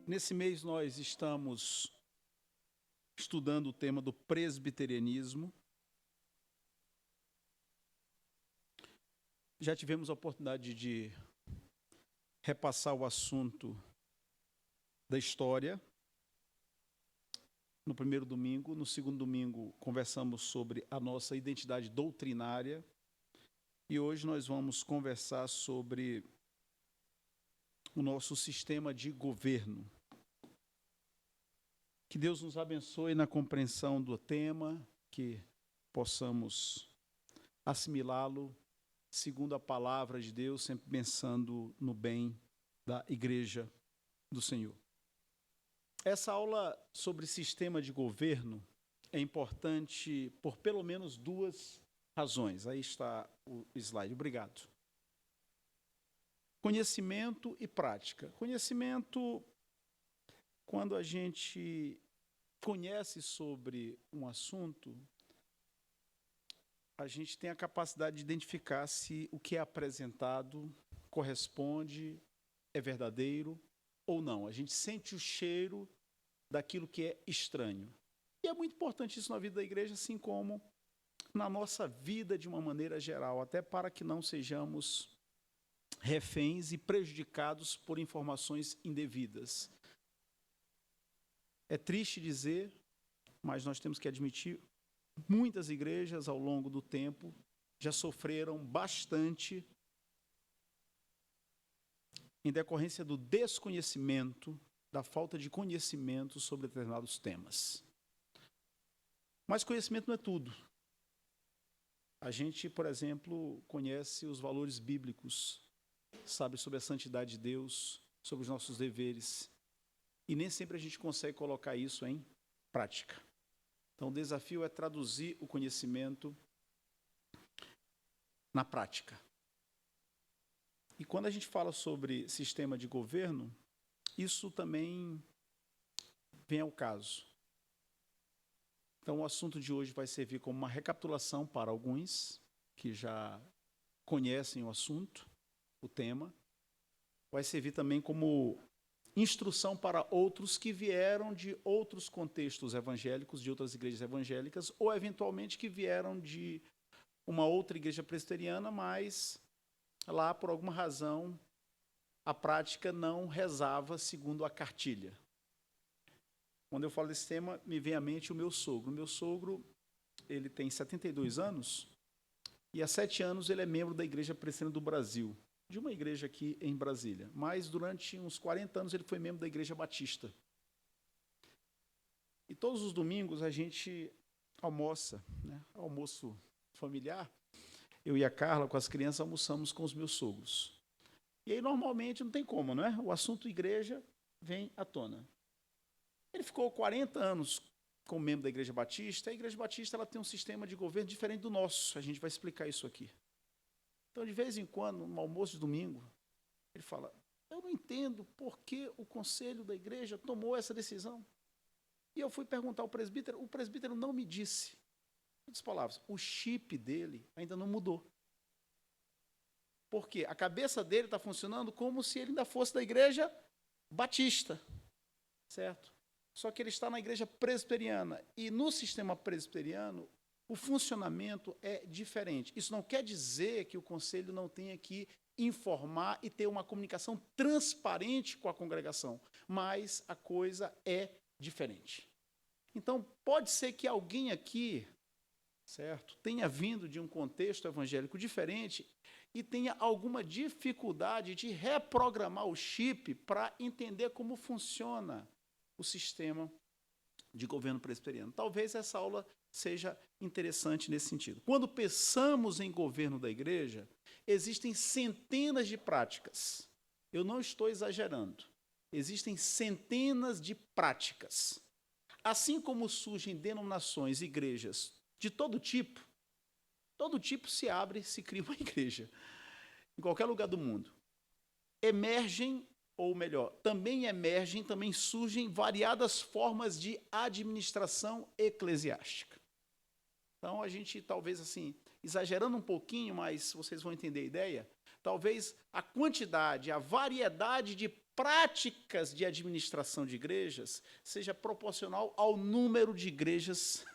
Nesse mês nós estamos estudando o tema do presbiterianismo. Já tivemos a oportunidade de repassar o assunto da história no primeiro domingo. No segundo domingo conversamos sobre a nossa identidade doutrinária. E hoje nós vamos conversar sobre o nosso sistema de governo. Que Deus nos abençoe na compreensão do tema, que possamos assimilá-lo segundo a palavra de Deus, sempre pensando no bem da igreja do Senhor. Essa aula sobre sistema de governo é importante por pelo menos duas razões. Aí está o slide. Obrigado. Conhecimento e prática. Conhecimento, quando a gente conhece sobre um assunto, a gente tem a capacidade de identificar se o que é apresentado corresponde, é verdadeiro ou não. A gente sente o cheiro daquilo que é estranho. E é muito importante isso na vida da igreja, assim como na nossa vida de uma maneira geral, até para que não sejamos reféns e prejudicados por informações indevidas. É triste dizer, mas nós temos que admitir, muitas igrejas ao longo do tempo já sofreram bastante em decorrência do desconhecimento, da falta de conhecimento sobre determinados temas. Mas conhecimento não é tudo. A gente, por exemplo, conhece os valores bíblicos, sabe sobre a santidade de Deus, sobre os nossos deveres, e nem sempre a gente consegue colocar isso em prática. Então, o desafio é traduzir o conhecimento na prática. E quando a gente fala sobre sistema de governo, isso também vem ao caso. Então, o assunto de hoje vai servir como uma recapitulação para alguns que já conhecem o assunto, o tema. Vai servir também como instrução para outros que vieram de outros contextos evangélicos, de outras igrejas evangélicas, ou eventualmente que vieram de uma outra igreja presbiteriana, mas lá, por alguma razão, a prática não rezava segundo a cartilha. Quando eu falo desse tema, me vem à mente o meu sogro. O meu sogro, ele tem 72 anos, e há 7 anos ele é membro da Igreja Presbiteriana do Brasil, de uma igreja aqui em Brasília. Mas durante uns 40 anos ele foi membro da Igreja Batista. E todos os domingos a gente almoça, né? Almoço familiar. Eu e a Carla, com as crianças, almoçamos com os meus sogros. E aí, normalmente, não tem como, não é? O assunto igreja vem à tona. Ele ficou 40 anos como membro da Igreja Batista. A Igreja Batista ela tem um sistema de governo diferente do nosso. A gente vai explicar isso aqui. Então, de vez em quando, no almoço de domingo, ele fala, eu não entendo por que o conselho da igreja tomou essa decisão. E eu fui perguntar ao presbítero, o presbítero não me disse. Em outras palavras, o chip dele ainda não mudou. Porque a cabeça dele está funcionando como se ele ainda fosse da igreja batista, certo? Só que ele está na igreja presbiteriana. E no sistema presbiteriano, o funcionamento é diferente. Isso não quer dizer que o conselho não tenha que informar e ter uma comunicação transparente com a congregação, mas a coisa é diferente. Então, pode ser que alguém aqui, certo, tenha vindo de um contexto evangélico diferente e tenha alguma dificuldade de reprogramar o chip para entender como funciona o sistema de governo presbiteriano. Talvez essa aula seja interessante nesse sentido. Quando pensamos em governo da igreja, existem centenas de práticas. Eu não estou exagerando. Existem centenas de práticas. Assim como surgem denominações, igrejas de todo tipo se abre, se cria uma igreja. Em qualquer lugar do mundo. Emergem, ou melhor, também surgem variadas formas de administração eclesiástica. Então, a gente, talvez, assim, exagerando um pouquinho, mas vocês vão entender a ideia, talvez a quantidade, a variedade de práticas de administração de igrejas seja proporcional ao número de igrejas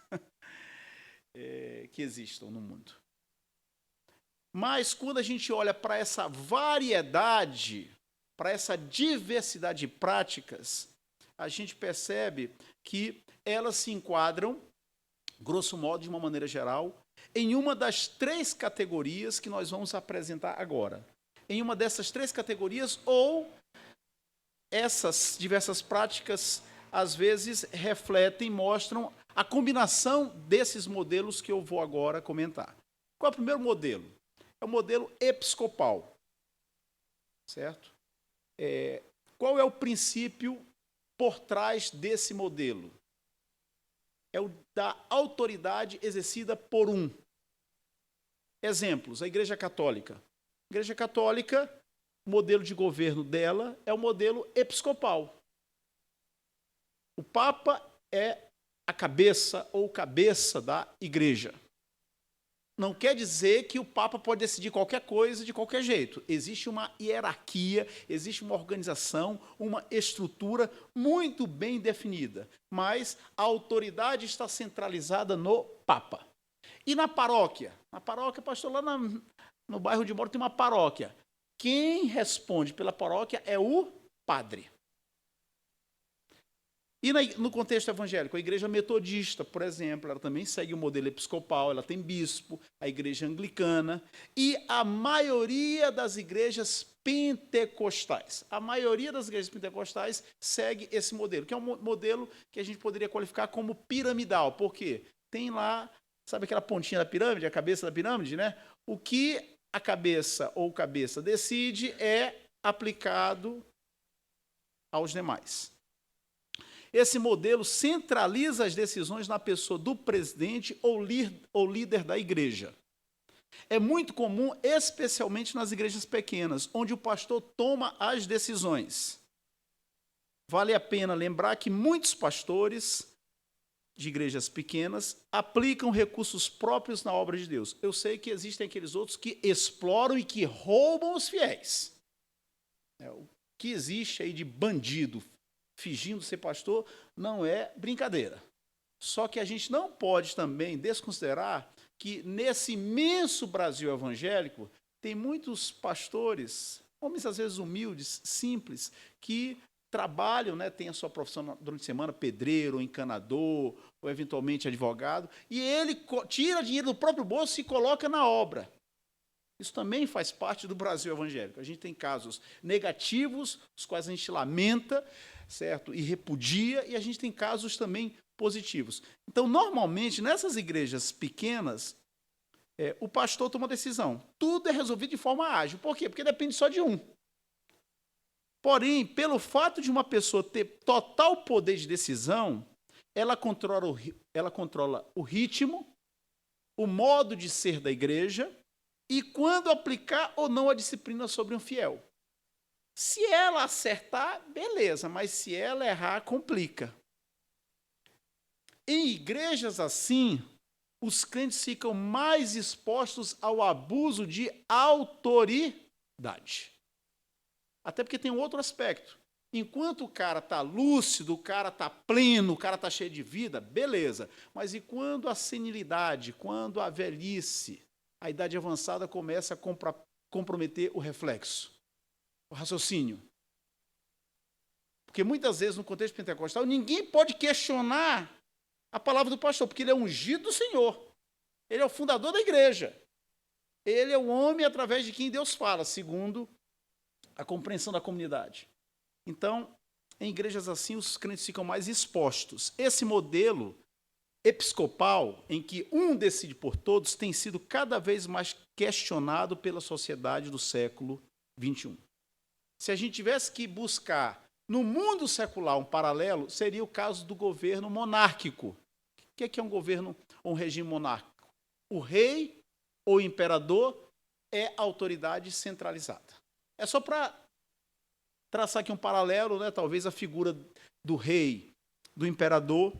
que existam no mundo. Mas, quando a gente olha para essa variedade, para essa diversidade de práticas, a gente percebe que elas se enquadram, grosso modo, de uma maneira geral, em uma das 3 categorias que nós vamos apresentar agora. Em uma dessas 3 categorias, ou essas diversas práticas, às vezes, refletem, mostram a combinação desses modelos que eu vou agora comentar. Qual é o primeiro modelo? É o modelo episcopal. Certo? Qual é o princípio por trás desse modelo? É o da autoridade exercida por um. Exemplos, a Igreja Católica. A Igreja Católica, o modelo de governo dela é o modelo episcopal. O Papa é a cabeça ou cabeça da Igreja. Não quer dizer que o Papa pode decidir qualquer coisa de qualquer jeito. Existe uma hierarquia, existe uma organização, uma estrutura muito bem definida. Mas a autoridade está centralizada no Papa. E na paróquia? Na paróquia, pastor, lá no bairro onde eu moro tem uma paróquia. Quem responde pela paróquia é o padre. E no contexto evangélico, a igreja metodista, por exemplo, ela também segue o modelo episcopal, ela tem bispo, a igreja anglicana, e a maioria das igrejas pentecostais. A maioria das igrejas pentecostais segue esse modelo, que é um modelo que a gente poderia qualificar como piramidal. Por quê? Tem lá, sabe aquela pontinha da pirâmide, a cabeça da pirâmide, né? O que a cabeça ou cabeça decide é aplicado aos demais. Esse modelo centraliza as decisões na pessoa do presidente ou líder da igreja. É muito comum, especialmente nas igrejas pequenas, onde o pastor toma as decisões. Vale a pena lembrar que muitos pastores de igrejas pequenas aplicam recursos próprios na obra de Deus. Eu sei que existem aqueles outros que exploram e que roubam os fiéis. O que existe aí de bandido fingindo ser pastor, não é brincadeira. Só que a gente não pode também desconsiderar que nesse imenso Brasil evangélico tem muitos pastores, homens às vezes humildes, simples, que trabalham, né, têm a sua profissão durante a semana, pedreiro, encanador, ou eventualmente advogado, e ele tira dinheiro do próprio bolso e coloca na obra. Isso também faz parte do Brasil evangélico. A gente tem casos negativos, os quais a gente lamenta, certo? E repudia, e a gente tem casos também positivos. Então, normalmente, nessas igrejas pequenas, o pastor toma decisão. Tudo é resolvido de forma ágil. Por quê? Porque depende só de um. Porém, pelo fato de uma pessoa ter total poder de decisão, ela controla o ritmo, o modo de ser da igreja e quando aplicar ou não a disciplina sobre um fiel. Se ela acertar, beleza, mas se ela errar, complica. Em igrejas assim, os crentes ficam mais expostos ao abuso de autoridade. Até porque tem um outro aspecto. Enquanto o cara está lúcido, o cara está pleno, o cara está cheio de vida, beleza. Mas e quando a senilidade, quando a velhice, a idade avançada começa a comprometer o reflexo, o raciocínio? Porque muitas vezes no contexto pentecostal ninguém pode questionar a palavra do pastor, porque ele é ungido do Senhor. Ele é o fundador da igreja. Ele é o homem através de quem Deus fala, segundo a compreensão da comunidade. Então, em igrejas assim, os crentes ficam mais expostos. Esse modelo episcopal, em que um decide por todos, tem sido cada vez mais questionado pela sociedade do século XXI. Se a gente tivesse que buscar no mundo secular um paralelo, seria o caso do governo monárquico. O que é um governo ou um regime monárquico? O rei ou imperador é a autoridade centralizada. É só para traçar aqui um paralelo, né? Talvez a figura do rei, do imperador,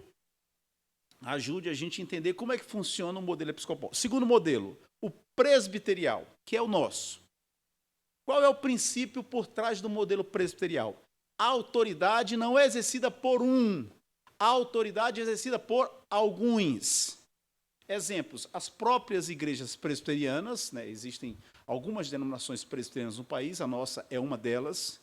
ajude a gente a entender como é que funciona o modelo episcopal. Segundo modelo, o presbiterial, que é o nosso. Qual é o princípio por trás do modelo presbiterial? a autoridade não é exercida por um, a autoridade é exercida por alguns. Exemplos, as próprias igrejas presbiterianas, né, existem algumas denominações presbiterianas no país, a nossa é uma delas.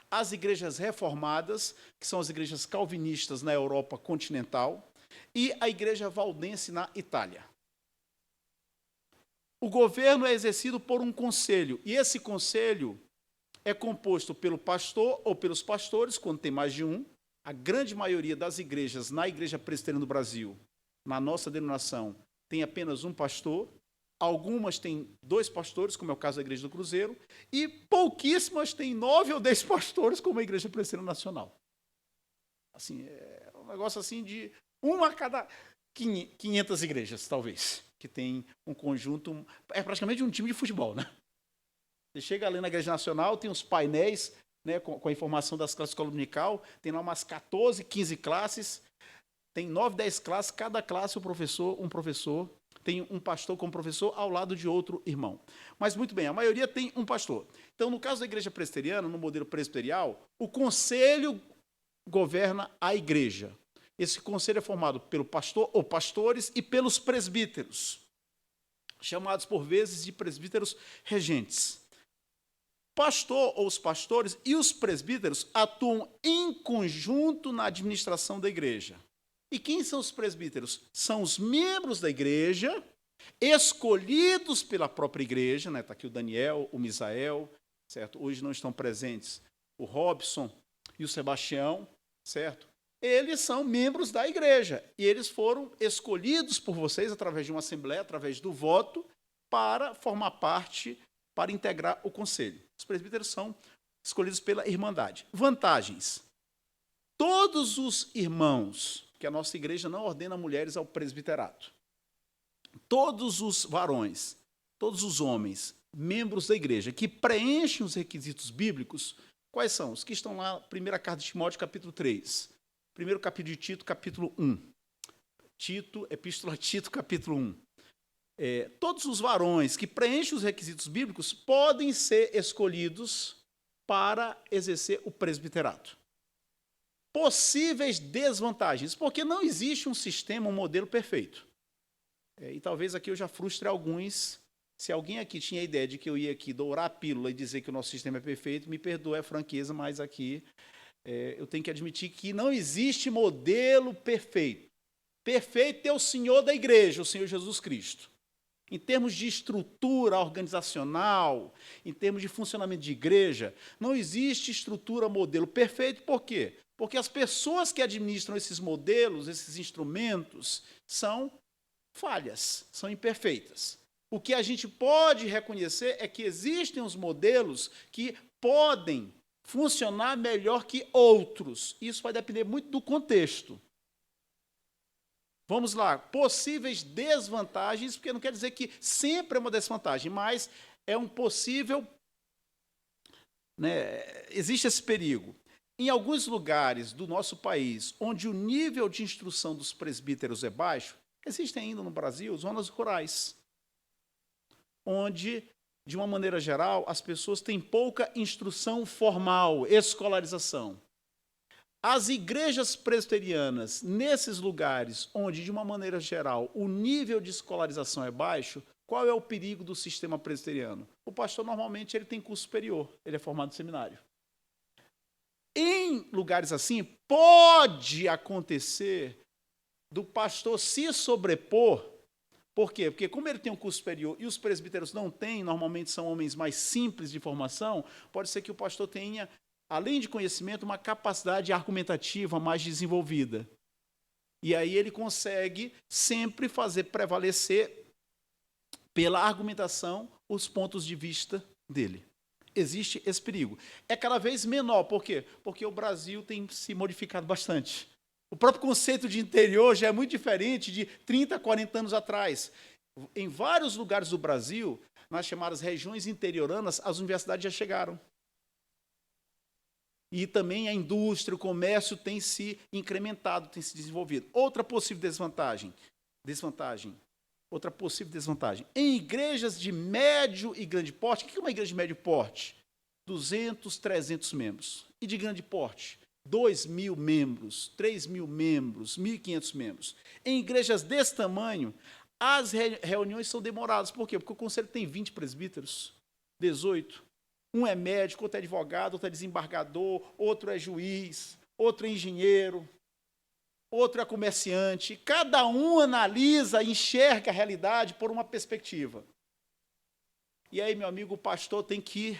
As igrejas reformadas, que são as igrejas calvinistas na Europa continental, e a igreja valdense na Itália. O governo é exercido por um conselho, e esse conselho é composto pelo pastor ou pelos pastores, quando tem mais de um. A grande maioria das igrejas, na Igreja Presbiteriana do Brasil, na nossa denominação, tem apenas um pastor. Algumas têm 2 pastores, como é o caso da Igreja do Cruzeiro, e pouquíssimas têm 9 ou 10 pastores, como a Igreja Presbiteriana Nacional. Assim, é um negócio assim de uma a cada 500 igrejas, talvez, que tem um conjunto, é praticamente um time de futebol, né? Você chega ali na Igreja Nacional, tem os painéis, né, com a informação das classes escola dominical, tem lá umas 14, 15 classes, tem 9, 10 classes, cada classe um professor, tem um pastor como professor ao lado de outro irmão. Mas, muito bem, a maioria tem um pastor. Então, no caso da igreja presbiteriana, no modelo presbiterial, o conselho governa a igreja. Esse conselho é formado pelo pastor ou pastores e pelos presbíteros, chamados por vezes de presbíteros regentes. Pastor ou os pastores e os presbíteros atuam em conjunto na administração da igreja. E quem são os presbíteros? São os membros da igreja, escolhidos pela própria igreja, né? Está aqui o Daniel, o Misael, certo? Hoje não estão presentes o Robson e o Sebastião, certo? Eles são membros da igreja e eles foram escolhidos por vocês através de uma assembleia, através do voto, para formar parte, para integrar o conselho. Os presbíteros são escolhidos pela Irmandade. Vantagens. Todos os irmãos, que a nossa igreja não ordena mulheres ao presbiterato, todos os varões, todos os homens, membros da igreja, que preenchem os requisitos bíblicos, quais são? Os que estão lá, primeira carta de Timóteo, capítulo 3, primeiro capítulo de Tito, capítulo 1, epístola a Tito, capítulo 1. Todos os varões que preenchem os requisitos bíblicos podem ser escolhidos para exercer o presbiterato. Possíveis desvantagens, porque não existe um sistema, um modelo perfeito. E talvez aqui eu já frustre alguns. Se alguém aqui tinha a ideia de que eu ia aqui dourar a pílula e dizer que o nosso sistema é perfeito, me perdoe a franqueza, mas aqui eu tenho que admitir que não existe modelo perfeito. Perfeito é o Senhor da igreja, o Senhor Jesus Cristo. Em termos de estrutura organizacional, em termos de funcionamento de igreja, não existe estrutura, modelo perfeito. Por quê? Porque as pessoas que administram esses modelos, esses instrumentos, são falhas, são imperfeitas. O que a gente pode reconhecer é que existem os modelos que podem funcionar melhor que outros. Isso vai depender muito do contexto. Vamos lá, possíveis desvantagens, porque não quer dizer que sempre é uma desvantagem, mas é um possível, né, existe esse perigo. Em alguns lugares do nosso país, onde o nível de instrução dos presbíteros é baixo, existem ainda no Brasil zonas rurais, onde, de uma maneira geral, as pessoas têm pouca instrução formal, escolarização. As igrejas presbiterianas, nesses lugares onde, de uma maneira geral, o nível de escolarização é baixo, qual é o perigo do sistema presbiteriano? O pastor, normalmente, ele tem curso superior, ele é formado no seminário. Em lugares assim, pode acontecer do pastor se sobrepor. Por quê? Porque como ele tem um curso superior e os presbíteros não têm, normalmente são homens mais simples de formação, pode ser que o pastor tenha, além de conhecimento, uma capacidade argumentativa mais desenvolvida. E aí ele consegue sempre fazer prevalecer, pela argumentação, os pontos de vista dele. Existe esse perigo. É cada vez menor. Por quê? Porque o Brasil tem se modificado bastante. O próprio conceito de interior já é muito diferente de 30, 40 anos atrás. Em vários lugares do Brasil, nas chamadas regiões interioranas, as universidades já chegaram. E também a indústria, o comércio tem se incrementado, tem se desenvolvido. Outra possível desvantagem. Outra possível desvantagem. Em igrejas de médio e grande porte, o que é uma igreja de médio porte? 200, 300 membros. e de grande porte, 2.000 membros, 3.000 membros, 1.500 membros. Em igrejas desse tamanho, as reuniões são demoradas. Por quê? Porque o conselho tem 20 presbíteros, 18. Um é médico, outro é advogado, outro é desembargador, outro é juiz, outro é engenheiro, outro é comerciante. Cada um analisa, enxerga a realidade por uma perspectiva. E aí, meu amigo, o pastor tem que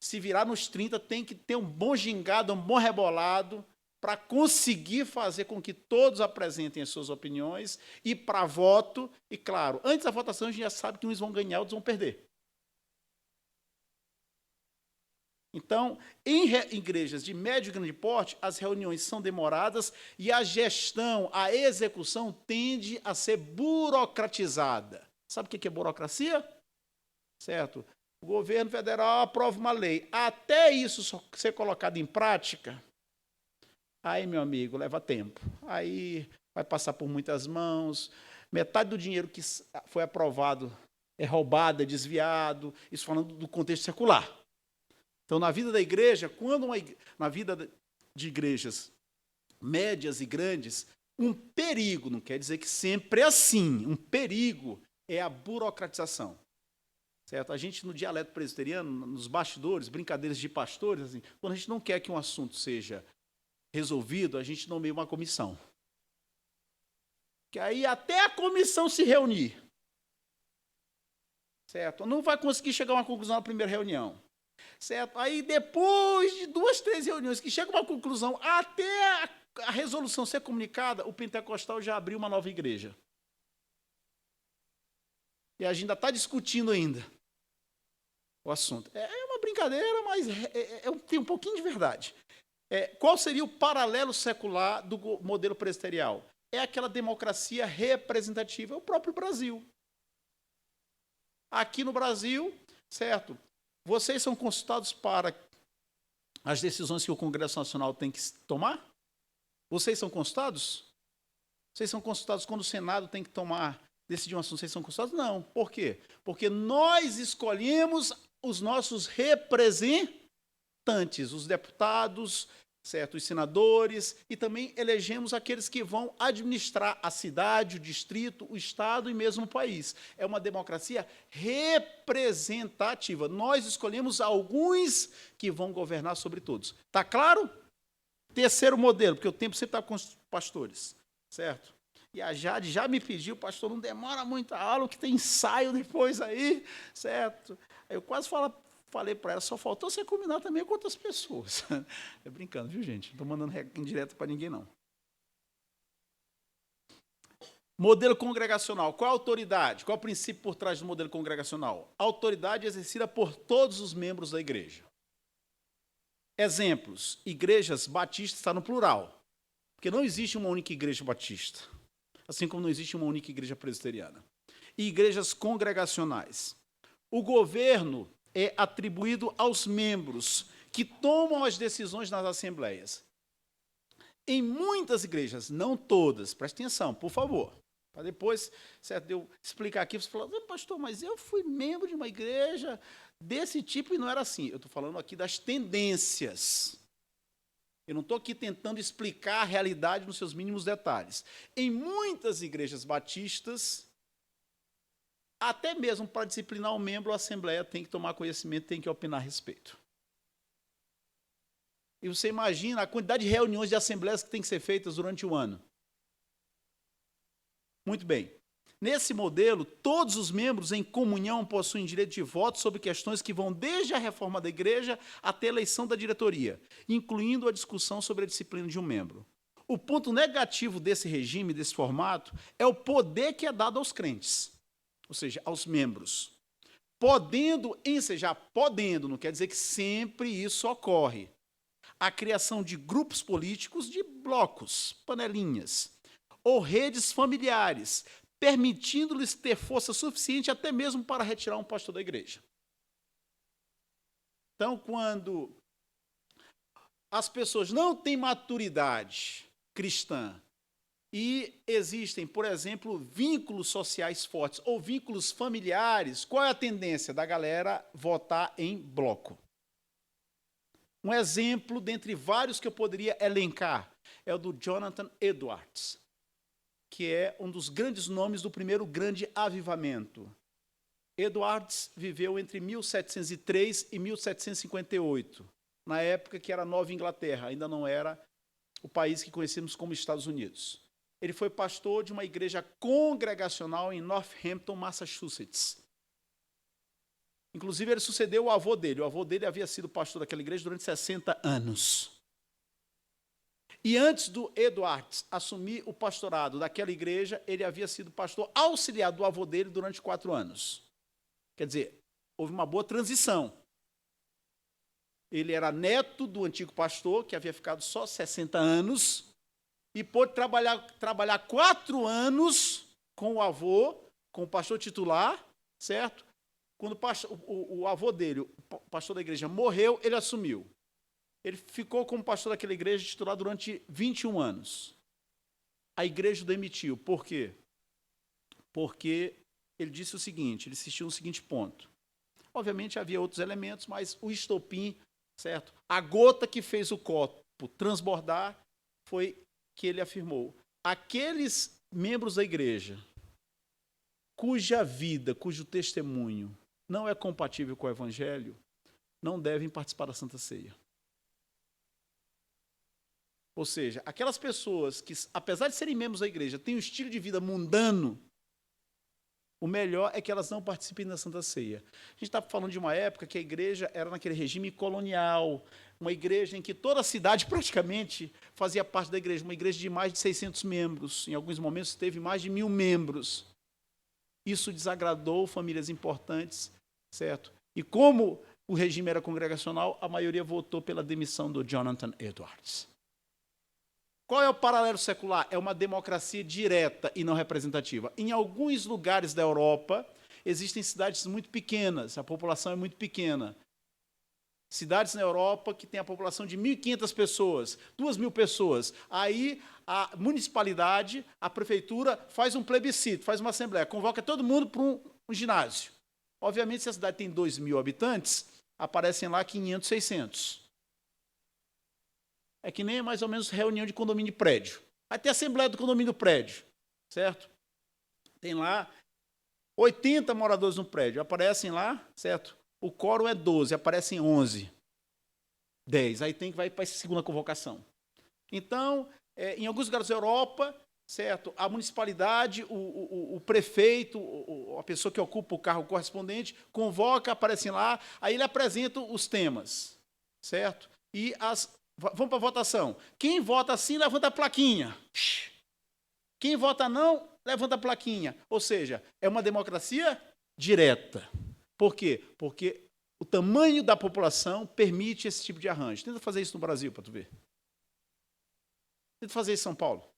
se virar nos 30, tem que ter um bom gingado, um bom rebolado, para conseguir fazer com que todos apresentem as suas opiniões e para voto. E, claro, antes da votação, a gente já sabe que uns vão ganhar, outros vão perder. Então, em igrejas de médio e grande porte, as reuniões são demoradas e a gestão, a execução tende a ser burocratizada. Sabe o que é burocracia? Certo? O governo federal aprova uma lei. Até isso ser colocado em prática, aí, meu amigo, leva tempo. Aí vai passar por muitas mãos. Metade do dinheiro que foi aprovado é roubado, é desviado. Isso falando do contexto secular. Então, na vida da igreja, na vida de igrejas médias e grandes, um perigo, não quer dizer que sempre é assim, um perigo é a burocratização. Certo? A gente, no dialeto presbiteriano, nos bastidores, brincadeiras de pastores, assim, quando a gente não quer que um assunto seja resolvido, a gente nomeia uma comissão. Que aí até a comissão se reunir, certo? Não vai conseguir chegar a uma conclusão na primeira reunião. Certo? Aí, depois de 2, 3 reuniões que chega a uma conclusão, até a resolução ser comunicada, o pentecostal já abriu uma nova igreja. E a gente ainda está discutindo ainda o assunto. É uma brincadeira, mas tem um pouquinho de verdade. Qual seria o paralelo secular do modelo presbiterial? É aquela democracia representativa, é o próprio Brasil. Aqui no Brasil, certo? Vocês são consultados para as decisões que o Congresso Nacional tem que tomar? Vocês são consultados? Vocês são consultados quando o Senado tem que decidir um assunto? Vocês são consultados? Não. Por quê? Porque nós escolhemos os nossos representantes, os deputados, certo? Os senadores, e também elegemos aqueles que vão administrar a cidade, o distrito, o estado e mesmo o país. É uma democracia representativa. Nós escolhemos alguns que vão governar sobre todos. Está claro? Terceiro modelo, porque o tempo sempre está com os pastores, certo? E a Jade já me pediu, pastor, não demora muito a aula, que tem ensaio depois aí, certo? Aí eu quase falei para ela, só faltou você combinar também com outras pessoas. É brincando, viu, gente? Não estou mandando indireto para ninguém, não. Modelo congregacional. Qual a autoridade? Qual o princípio por trás do modelo congregacional? A autoridade exercida por todos os membros da igreja. Exemplos. Igrejas batistas está no plural, porque não existe uma única igreja batista, assim como não existe uma única igreja presbiteriana. E igrejas congregacionais. O governo é atribuído aos membros que tomam as decisões nas assembleias. Em muitas igrejas, não todas, preste atenção, por favor, para depois, certo, eu explicar aqui, você fala, pastor, mas eu fui membro de uma igreja desse tipo e não era assim. Eu estou falando aqui das tendências. Eu não estou aqui tentando explicar a realidade nos seus mínimos detalhes. Em muitas igrejas batistas, até mesmo para disciplinar um membro, a assembleia tem que tomar conhecimento, tem que opinar a respeito. E você imagina a quantidade de reuniões de assembleias que tem que ser feitas durante o ano. Muito bem. Nesse modelo, todos os membros em comunhão possuem direito de voto sobre questões que vão desde a reforma da igreja até a eleição da diretoria, incluindo a discussão sobre a disciplina de um membro. O ponto negativo desse regime, desse formato, é o poder que é dado aos crentes, ou seja, aos membros. Podendo ensejar, não quer dizer que sempre isso ocorre. A criação de grupos políticos, de blocos, panelinhas, ou redes familiares, permitindo-lhes ter força suficiente até mesmo para retirar um pastor da igreja. Então, quando as pessoas não têm maturidade cristã e existem, por exemplo, vínculos sociais fortes ou vínculos familiares, qual é a tendência da galera votar em bloco? Um exemplo dentre vários que eu poderia elencar é o do Jonathan Edwards, que é um dos grandes nomes do primeiro grande avivamento. Edwards viveu entre 1703 e 1758, na época que era Nova Inglaterra, ainda não era o país que conhecemos como Estados Unidos. Ele foi pastor de uma igreja congregacional em Northampton, Massachusetts. Inclusive, ele sucedeu o avô dele. O avô dele havia sido pastor daquela igreja durante 60 anos. E antes do Edwards assumir o pastorado daquela igreja, ele havia sido pastor auxiliar do avô dele durante 4 anos. Quer dizer, houve uma boa transição. Ele era neto do antigo pastor, que havia ficado só 60 anos, e pôde trabalhar 4 anos com o avô, com o pastor titular, certo? Quando o avô dele, o pastor da igreja, morreu, ele assumiu. Ele ficou como pastor daquela igreja titular durante 21 anos. A igreja o demitiu. Por quê? Porque ele disse o seguinte, ele insistiu no seguinte ponto. Obviamente havia outros elementos, mas o estopim, certo? A gota que fez o copo transbordar foi que ele afirmou: aqueles membros da igreja cuja vida, cujo testemunho não é compatível com o evangelho, não devem participar da Santa Ceia. Ou seja, aquelas pessoas que, apesar de serem membros da igreja, têm um estilo de vida mundano, o melhor é que elas não participem da Santa Ceia. A gente está falando de uma época que a igreja era naquele regime colonial, uma igreja em que toda a cidade praticamente fazia parte da igreja, uma igreja de mais de 600 membros, em alguns momentos teve mais de 1.000 membros. Isso desagradou famílias importantes, certo? E como o regime era congregacional, a maioria votou pela demissão do Jonathan Edwards. Qual é o paralelo secular? É uma democracia direta e não representativa. Em alguns lugares da Europa, existem cidades muito pequenas, a população é muito pequena. Cidades na Europa que têm a população de 1.500 pessoas, 2.000 pessoas. Aí a municipalidade, a prefeitura, faz um plebiscito, faz uma assembleia, convoca todo mundo para um ginásio. Obviamente, se a cidade tem 2.000 habitantes, aparecem lá 500, 600. É que nem mais ou menos reunião de condomínio de prédio. Vai ter assembleia do condomínio do prédio, certo? Tem lá 80 moradores no prédio, aparecem lá, certo? O quórum é 12, aparecem 11, 10. Aí vai para a segunda convocação. Então, em alguns lugares da Europa, certo? A municipalidade, o prefeito, a pessoa que ocupa o cargo correspondente, convoca, aparecem lá, aí ele apresenta os temas, certo? E vamos para a votação. Quem vota sim, levanta a plaquinha. Quem vota não, levanta a plaquinha. Ou seja, é uma democracia direta. Por quê? Porque o tamanho da população permite esse tipo de arranjo. Tenta fazer isso no Brasil, para tu ver. Tenta fazer isso em São Paulo.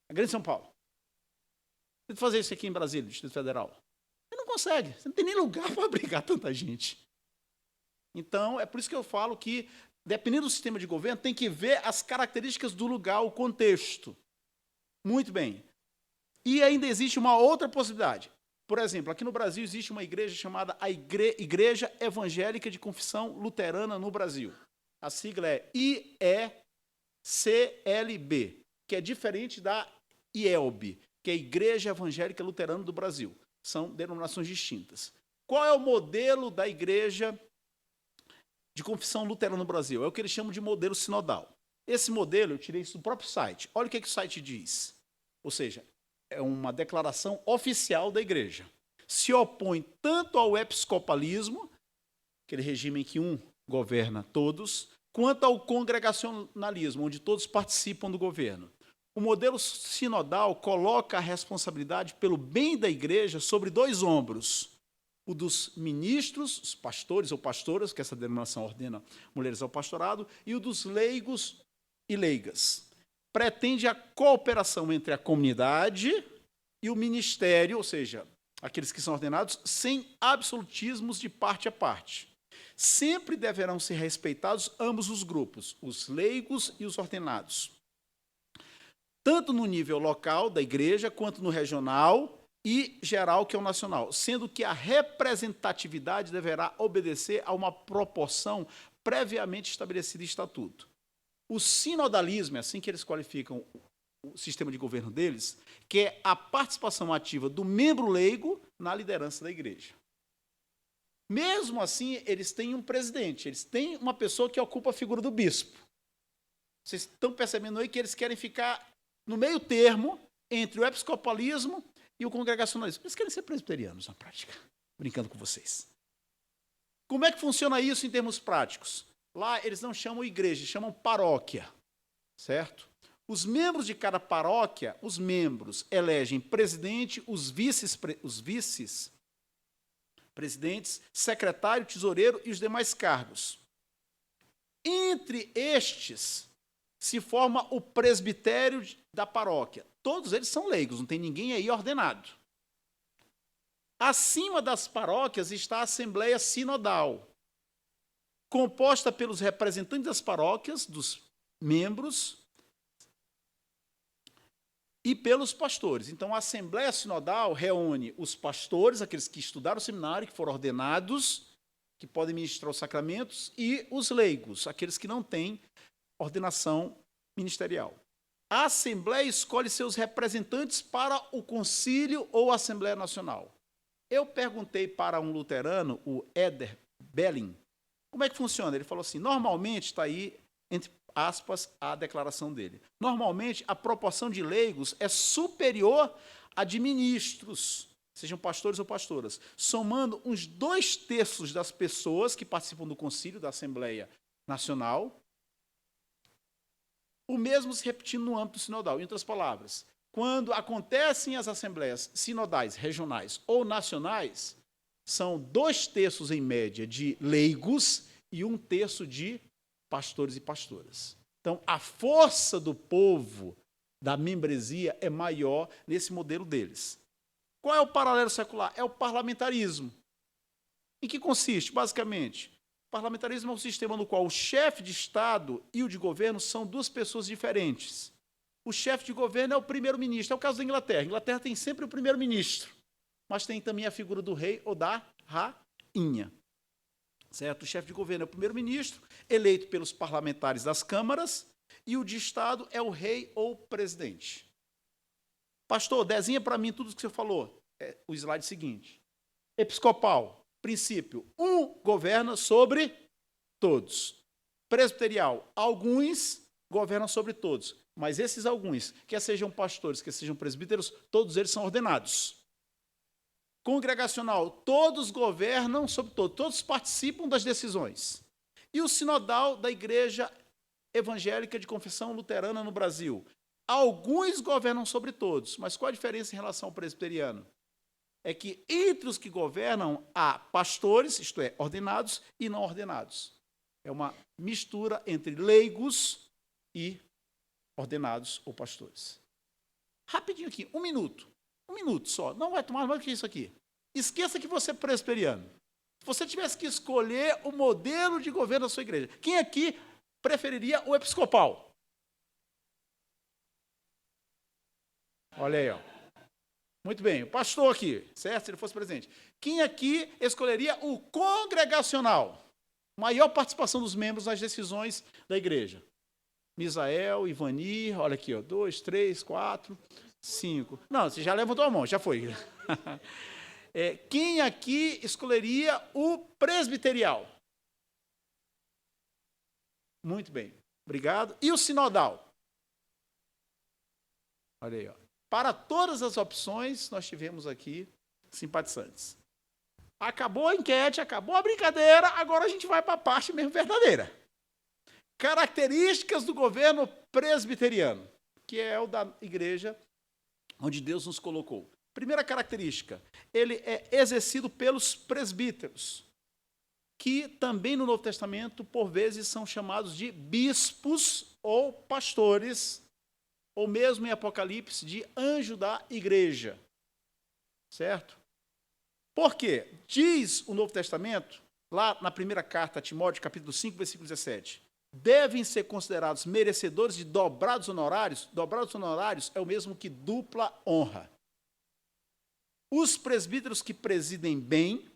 A grande São Paulo. Tenta fazer isso aqui em Brasília, no Distrito Federal. Você não consegue. Você não tem nem lugar para abrigar tanta gente. Então, é por isso que eu falo que, dependendo do sistema de governo, tem que ver as características do lugar, o contexto. Muito bem. E ainda existe uma outra possibilidade. Por exemplo, aqui no Brasil existe uma igreja chamada a Igreja Evangélica de Confissão Luterana no Brasil. A sigla é IECLB, que é diferente da IELB, que é a Igreja Evangélica Luterana do Brasil. São denominações distintas. Qual é o modelo da igreja de confissão luterana no Brasil? É o que eles chamam de modelo sinodal. Esse modelo, eu tirei isso do próprio site. Olha o que o site diz. Ou seja, é uma declaração oficial da igreja. Se opõe tanto ao episcopalismo, aquele regime em que um governa todos, quanto ao congregacionalismo, onde todos participam do governo. O modelo sinodal coloca a responsabilidade pelo bem da igreja sobre 2 ombros. O dos ministros, os pastores ou pastoras, que essa denominação ordena mulheres ao pastorado, e o dos leigos e leigas. Pretende a cooperação entre a comunidade e o ministério, ou seja, aqueles que são ordenados, sem absolutismos de parte a parte. Sempre deverão ser respeitados ambos os grupos, os leigos e os ordenados, tanto no nível local da igreja, quanto no regional e geral, que é o nacional, sendo que a representatividade deverá obedecer a uma proporção previamente estabelecida em estatuto. O sinodalismo, é assim que eles qualificam o sistema de governo deles, que é a participação ativa do membro leigo na liderança da igreja. Mesmo assim, eles têm um presidente, eles têm uma pessoa que ocupa a figura do bispo. Vocês estão percebendo aí que eles querem ficar no meio termo entre o episcopalismo e o congregacionalismo. Eles querem ser presbiterianos na prática, brincando com vocês. Como é que funciona isso em termos práticos? Lá eles não chamam igreja, chamam paróquia, certo? Os membros de cada paróquia, os membros elegem presidente, os vice-presidentes, secretário, tesoureiro e os demais cargos. Entre estes se forma o presbitério da paróquia. Todos eles são leigos, não tem ninguém aí ordenado. Acima das paróquias está a Assembleia Sinodal, composta pelos representantes das paróquias, dos membros, e pelos pastores. Então, a Assembleia Sinodal reúne os pastores, aqueles que estudaram o seminário, que foram ordenados, que podem ministrar os sacramentos, e os leigos, aqueles que não têm ordenação ministerial. A Assembleia escolhe seus representantes para o concílio ou Assembleia Nacional. Eu perguntei para um luterano, o Eder Belling, como é que funciona? Ele falou assim, normalmente, está aí, entre aspas, a declaração dele. Normalmente, a proporção de leigos é superior à de ministros, sejam pastores ou pastoras, somando uns 2/3 das pessoas que participam do concílio da Assembleia Nacional, o mesmo se repetindo no âmbito sinodal. Em outras palavras, quando acontecem as assembleias sinodais, regionais ou nacionais, são 2/3, em média, de leigos e 1/3 de pastores e pastoras. Então, a força do povo, da membresia, é maior nesse modelo deles. Qual é o paralelo secular? É o parlamentarismo. Em que consiste, basicamente? O parlamentarismo é um sistema no qual o chefe de Estado e o de governo são duas pessoas diferentes. O chefe de governo é o primeiro-ministro. É o caso da Inglaterra. A Inglaterra tem sempre o primeiro-ministro, mas tem também a figura do rei ou da rainha. Certo? O chefe de governo é o primeiro-ministro, eleito pelos parlamentares das câmaras, e o de Estado é o rei ou presidente. Pastor, desenha para mim tudo o que você falou. É o slide seguinte. Episcopal, princípio, um governa sobre todos. Presbiterial, alguns governam sobre todos. Mas esses alguns, quer sejam pastores, quer sejam presbíteros, todos eles são ordenados. Congregacional, todos governam sobre todos, todos participam das decisões. E o sinodal da Igreja Evangélica de Confissão Luterana no Brasil. Alguns governam sobre todos, mas qual a diferença em relação ao presbiteriano? É que entre os que governam há pastores, isto é, ordenados e não ordenados. É uma mistura entre leigos e ordenados ou pastores. Rapidinho aqui, um minuto só, não vai tomar mais do que isso aqui. Esqueça que você é presbiteriano. Se você tivesse que escolher o modelo de governo da sua igreja, quem aqui preferiria o episcopal? Olha aí, ó. Muito bem, o pastor aqui, certo? Se ele fosse presente. Quem aqui escolheria o congregacional? Maior participação dos membros nas decisões da igreja. Misael, Ivani, olha aqui, ó, 2, 3, 4, 5. Não, você já levantou a mão, já foi. Quem aqui escolheria o presbiterial? Muito bem, obrigado. E o sinodal? Olha aí, ó. Para todas as opções, nós tivemos aqui simpatizantes. Acabou a enquete, acabou a brincadeira, agora a gente vai para a parte mesmo verdadeira. Características do governo presbiteriano, que é o da igreja onde Deus nos colocou. Primeira característica, ele é exercido pelos presbíteros, que também no Novo Testamento, por vezes, são chamados de bispos ou pastores, ou mesmo em Apocalipse, de anjo da igreja. Certo? Por quê? Diz o Novo Testamento, lá na primeira carta a Timóteo, capítulo 5, versículo 17, devem ser considerados merecedores de dobrados honorários. Dobrados honorários é o mesmo que dupla honra. Os presbíteros que presidem bem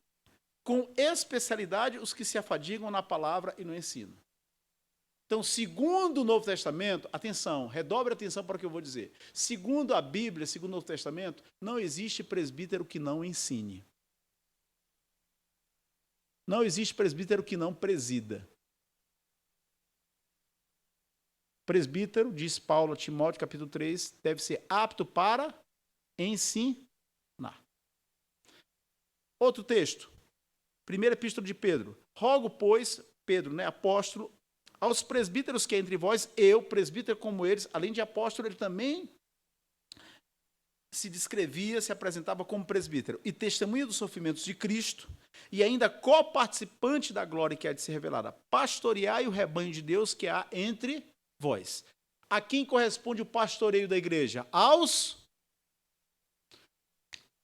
com especialidade os que se afadigam na palavra e no ensino. Então, segundo o Novo Testamento, atenção, redobre a atenção para o que eu vou dizer. Segundo a Bíblia, segundo o Novo Testamento, não existe presbítero que não ensine. Não existe presbítero que não presida. Presbítero, diz Paulo a Timóteo, capítulo 3, deve ser apto para ensinar. Outro texto, primeira epístola de Pedro. Rogo, pois, Pedro, apóstolo, aos presbíteros que é entre vós, eu, presbítero como eles, além de apóstolo, ele também se descrevia, se apresentava como presbítero, e testemunha dos sofrimentos de Cristo, e ainda coparticipante da glória que há de ser revelada. Pastoreai o rebanho de Deus que há entre vós. A quem corresponde o pastoreio da igreja?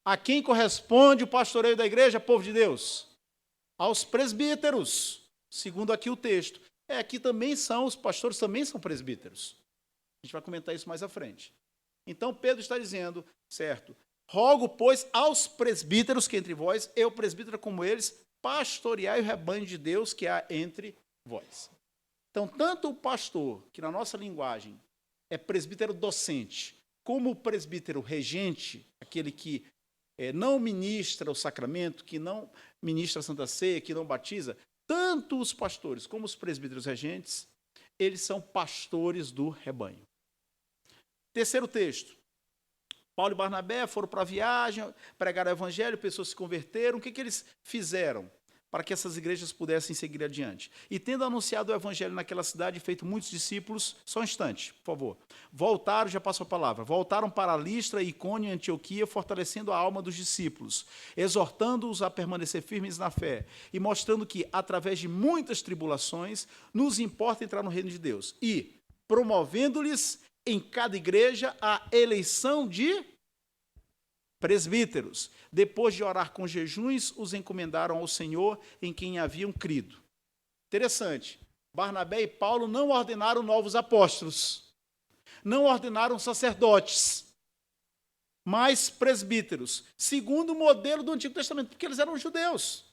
A quem corresponde o pastoreio da igreja, povo de Deus? Aos presbíteros, segundo aqui o texto. Aqui também os pastores também são presbíteros. A gente vai comentar isso mais à frente. Então, Pedro está dizendo, certo, rogo, pois, aos presbíteros que entre vós, eu, presbítero como eles, pastoreai o rebanho de Deus que há entre vós. Então, tanto o pastor, que na nossa linguagem é presbítero docente, como o presbítero regente, aquele que não ministra o sacramento, que não ministra a Santa Ceia, que não batiza, tanto os pastores como os presbíteros regentes, eles são pastores do rebanho. Terceiro texto. Paulo e Barnabé foram para a viagem, pregaram o evangelho, pessoas se converteram. O que eles fizeram para que essas igrejas pudessem seguir adiante? E tendo anunciado o evangelho naquela cidade e feito muitos discípulos, só um instante, por favor. Voltaram, já passou a palavra, voltaram para Listra, Icônio e Antioquia, fortalecendo a alma dos discípulos, exortando-os a permanecer firmes na fé e mostrando que, através de muitas tribulações, nos importa entrar no reino de Deus. E promovendo-lhes em cada igreja a eleição de presbíteros. Depois de orar com jejuns, os encomendaram ao Senhor em quem haviam crido. Interessante. Barnabé e Paulo não ordenaram novos apóstolos, não ordenaram sacerdotes, mas presbíteros, segundo o modelo do Antigo Testamento, porque eles eram judeus.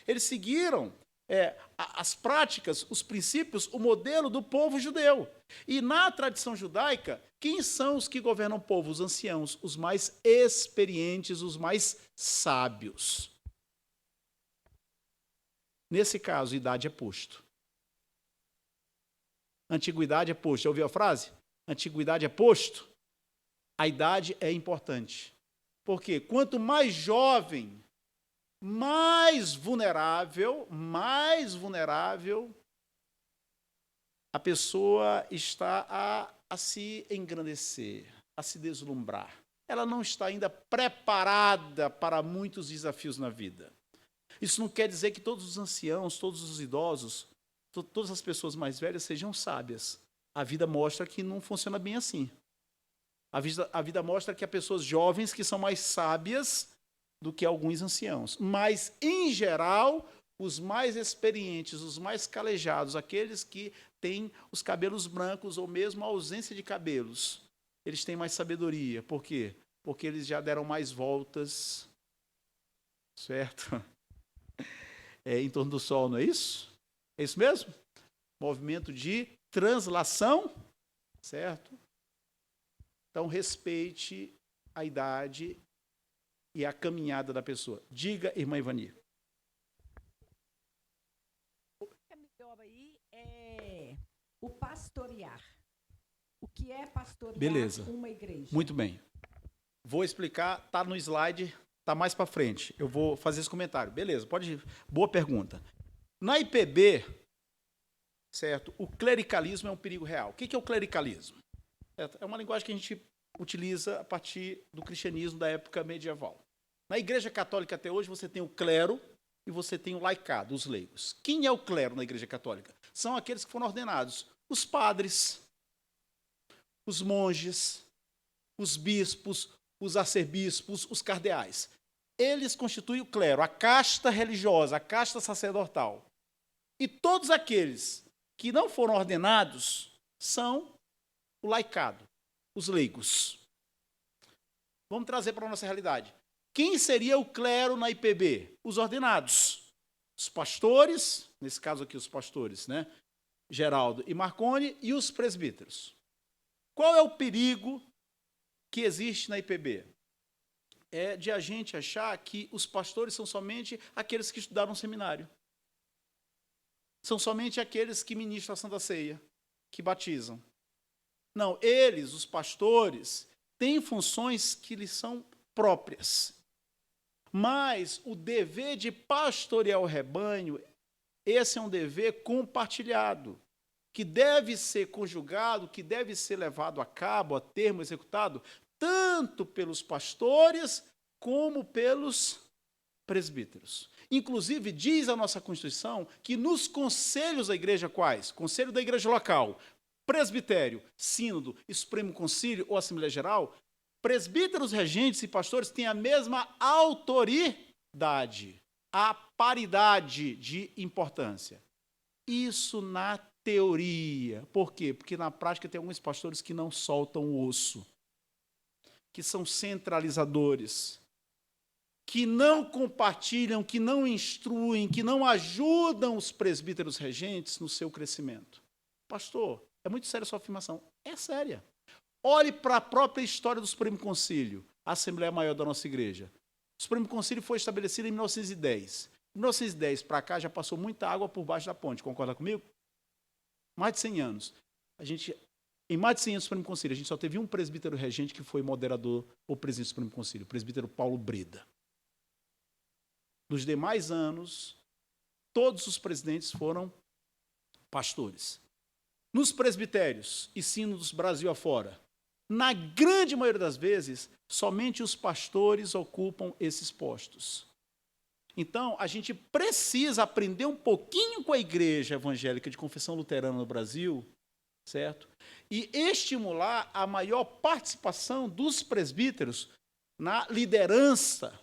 Eles seguiram as práticas, os princípios, o modelo do povo judeu. E na tradição judaica, quem são os que governam o povo? Os anciãos, os mais experientes, os mais sábios. Nesse caso, idade é posto. Antiguidade é posto. Já ouviu a frase? Antiguidade é posto. A idade é importante. Porque quanto mais jovem, mais vulnerável a pessoa está a se engrandecer, a se deslumbrar. Ela não está ainda preparada para muitos desafios na vida. Isso não quer dizer que todos os anciãos, todos os idosos, todas as pessoas mais velhas sejam sábias. A vida mostra que não funciona bem assim. A vida mostra que há pessoas jovens que são mais sábias do que alguns anciãos. Mas, em geral, os mais experientes, os mais calejados, aqueles que têm os cabelos brancos ou mesmo a ausência de cabelos, eles têm mais sabedoria. Por quê? Porque eles já deram mais voltas, certo? Em torno do Sol, não é isso? É isso mesmo? Movimento de translação, certo? Então, respeite a idade e a caminhada da pessoa. Diga, irmã Ivani. O que é melhor aí é o pastorear. O que é pastorear uma igreja? Muito bem. Vou explicar, está no slide, está mais para frente. Eu vou fazer esse comentário. Beleza, pode ir. Boa pergunta. Na IPB, certo, o clericalismo é um perigo real. O que é o clericalismo? É uma linguagem que a gente utiliza a partir do cristianismo da época medieval. Na Igreja Católica até hoje você tem o clero e você tem o laicado, os leigos. Quem é o clero na Igreja Católica? São aqueles que foram ordenados. Os padres, os monges, os bispos, os arcebispos, os cardeais. Eles constituem o clero, a casta religiosa, a casta sacerdotal. E todos aqueles que não foram ordenados são o laicado, os leigos. Vamos trazer para a nossa realidade. Quem seria o clero na IPB? Os ordenados. os pastores, nesse caso aqui os pastores, né? Geraldo e Marconi, e os presbíteros. Qual é o perigo que existe na IPB? É de a gente achar que os pastores são somente aqueles que estudaram no seminário. São somente aqueles que ministram a Santa Ceia, que batizam. Não, eles, os pastores, têm funções que lhes são próprias. Mas o dever de pastorear o rebanho, esse é um dever compartilhado, que deve ser conjugado, que deve ser levado a cabo, a termo executado, tanto pelos pastores como pelos presbíteros. Inclusive, diz a nossa Constituição que nos conselhos da igreja quais? Conselho da igreja local, presbitério, sínodo e Supremo Concílio ou Assembleia Geral, presbíteros, regentes e pastores têm a mesma autoridade, a paridade de importância. Isso na teoria. Por quê? Porque na prática tem alguns pastores que não soltam o osso, que são centralizadores, que não compartilham, que não instruem, que não ajudam os presbíteros regentes no seu crescimento. Pastor, é muito séria a sua afirmação. É séria. Olhe para a própria história do Supremo Concílio, a Assembleia Maior da nossa igreja. O Supremo Concílio foi estabelecido em 1910. De 1910 para cá já passou muita água por baixo da ponte, concorda comigo? Mais de 100 anos. Em mais de 100 anos do Supremo Concílio, a gente só teve um presbítero regente que foi moderador ou presidente do Supremo Concílio, o presbítero Paulo Breda. Nos demais anos, todos os presidentes foram pastores. Nos presbitérios e sínodos Brasil afora, na grande maioria das vezes, somente os pastores ocupam esses postos. Então, a gente precisa aprender um pouquinho com a igreja evangélica de confissão luterana no Brasil, certo? E estimular a maior participação dos presbíteros na liderança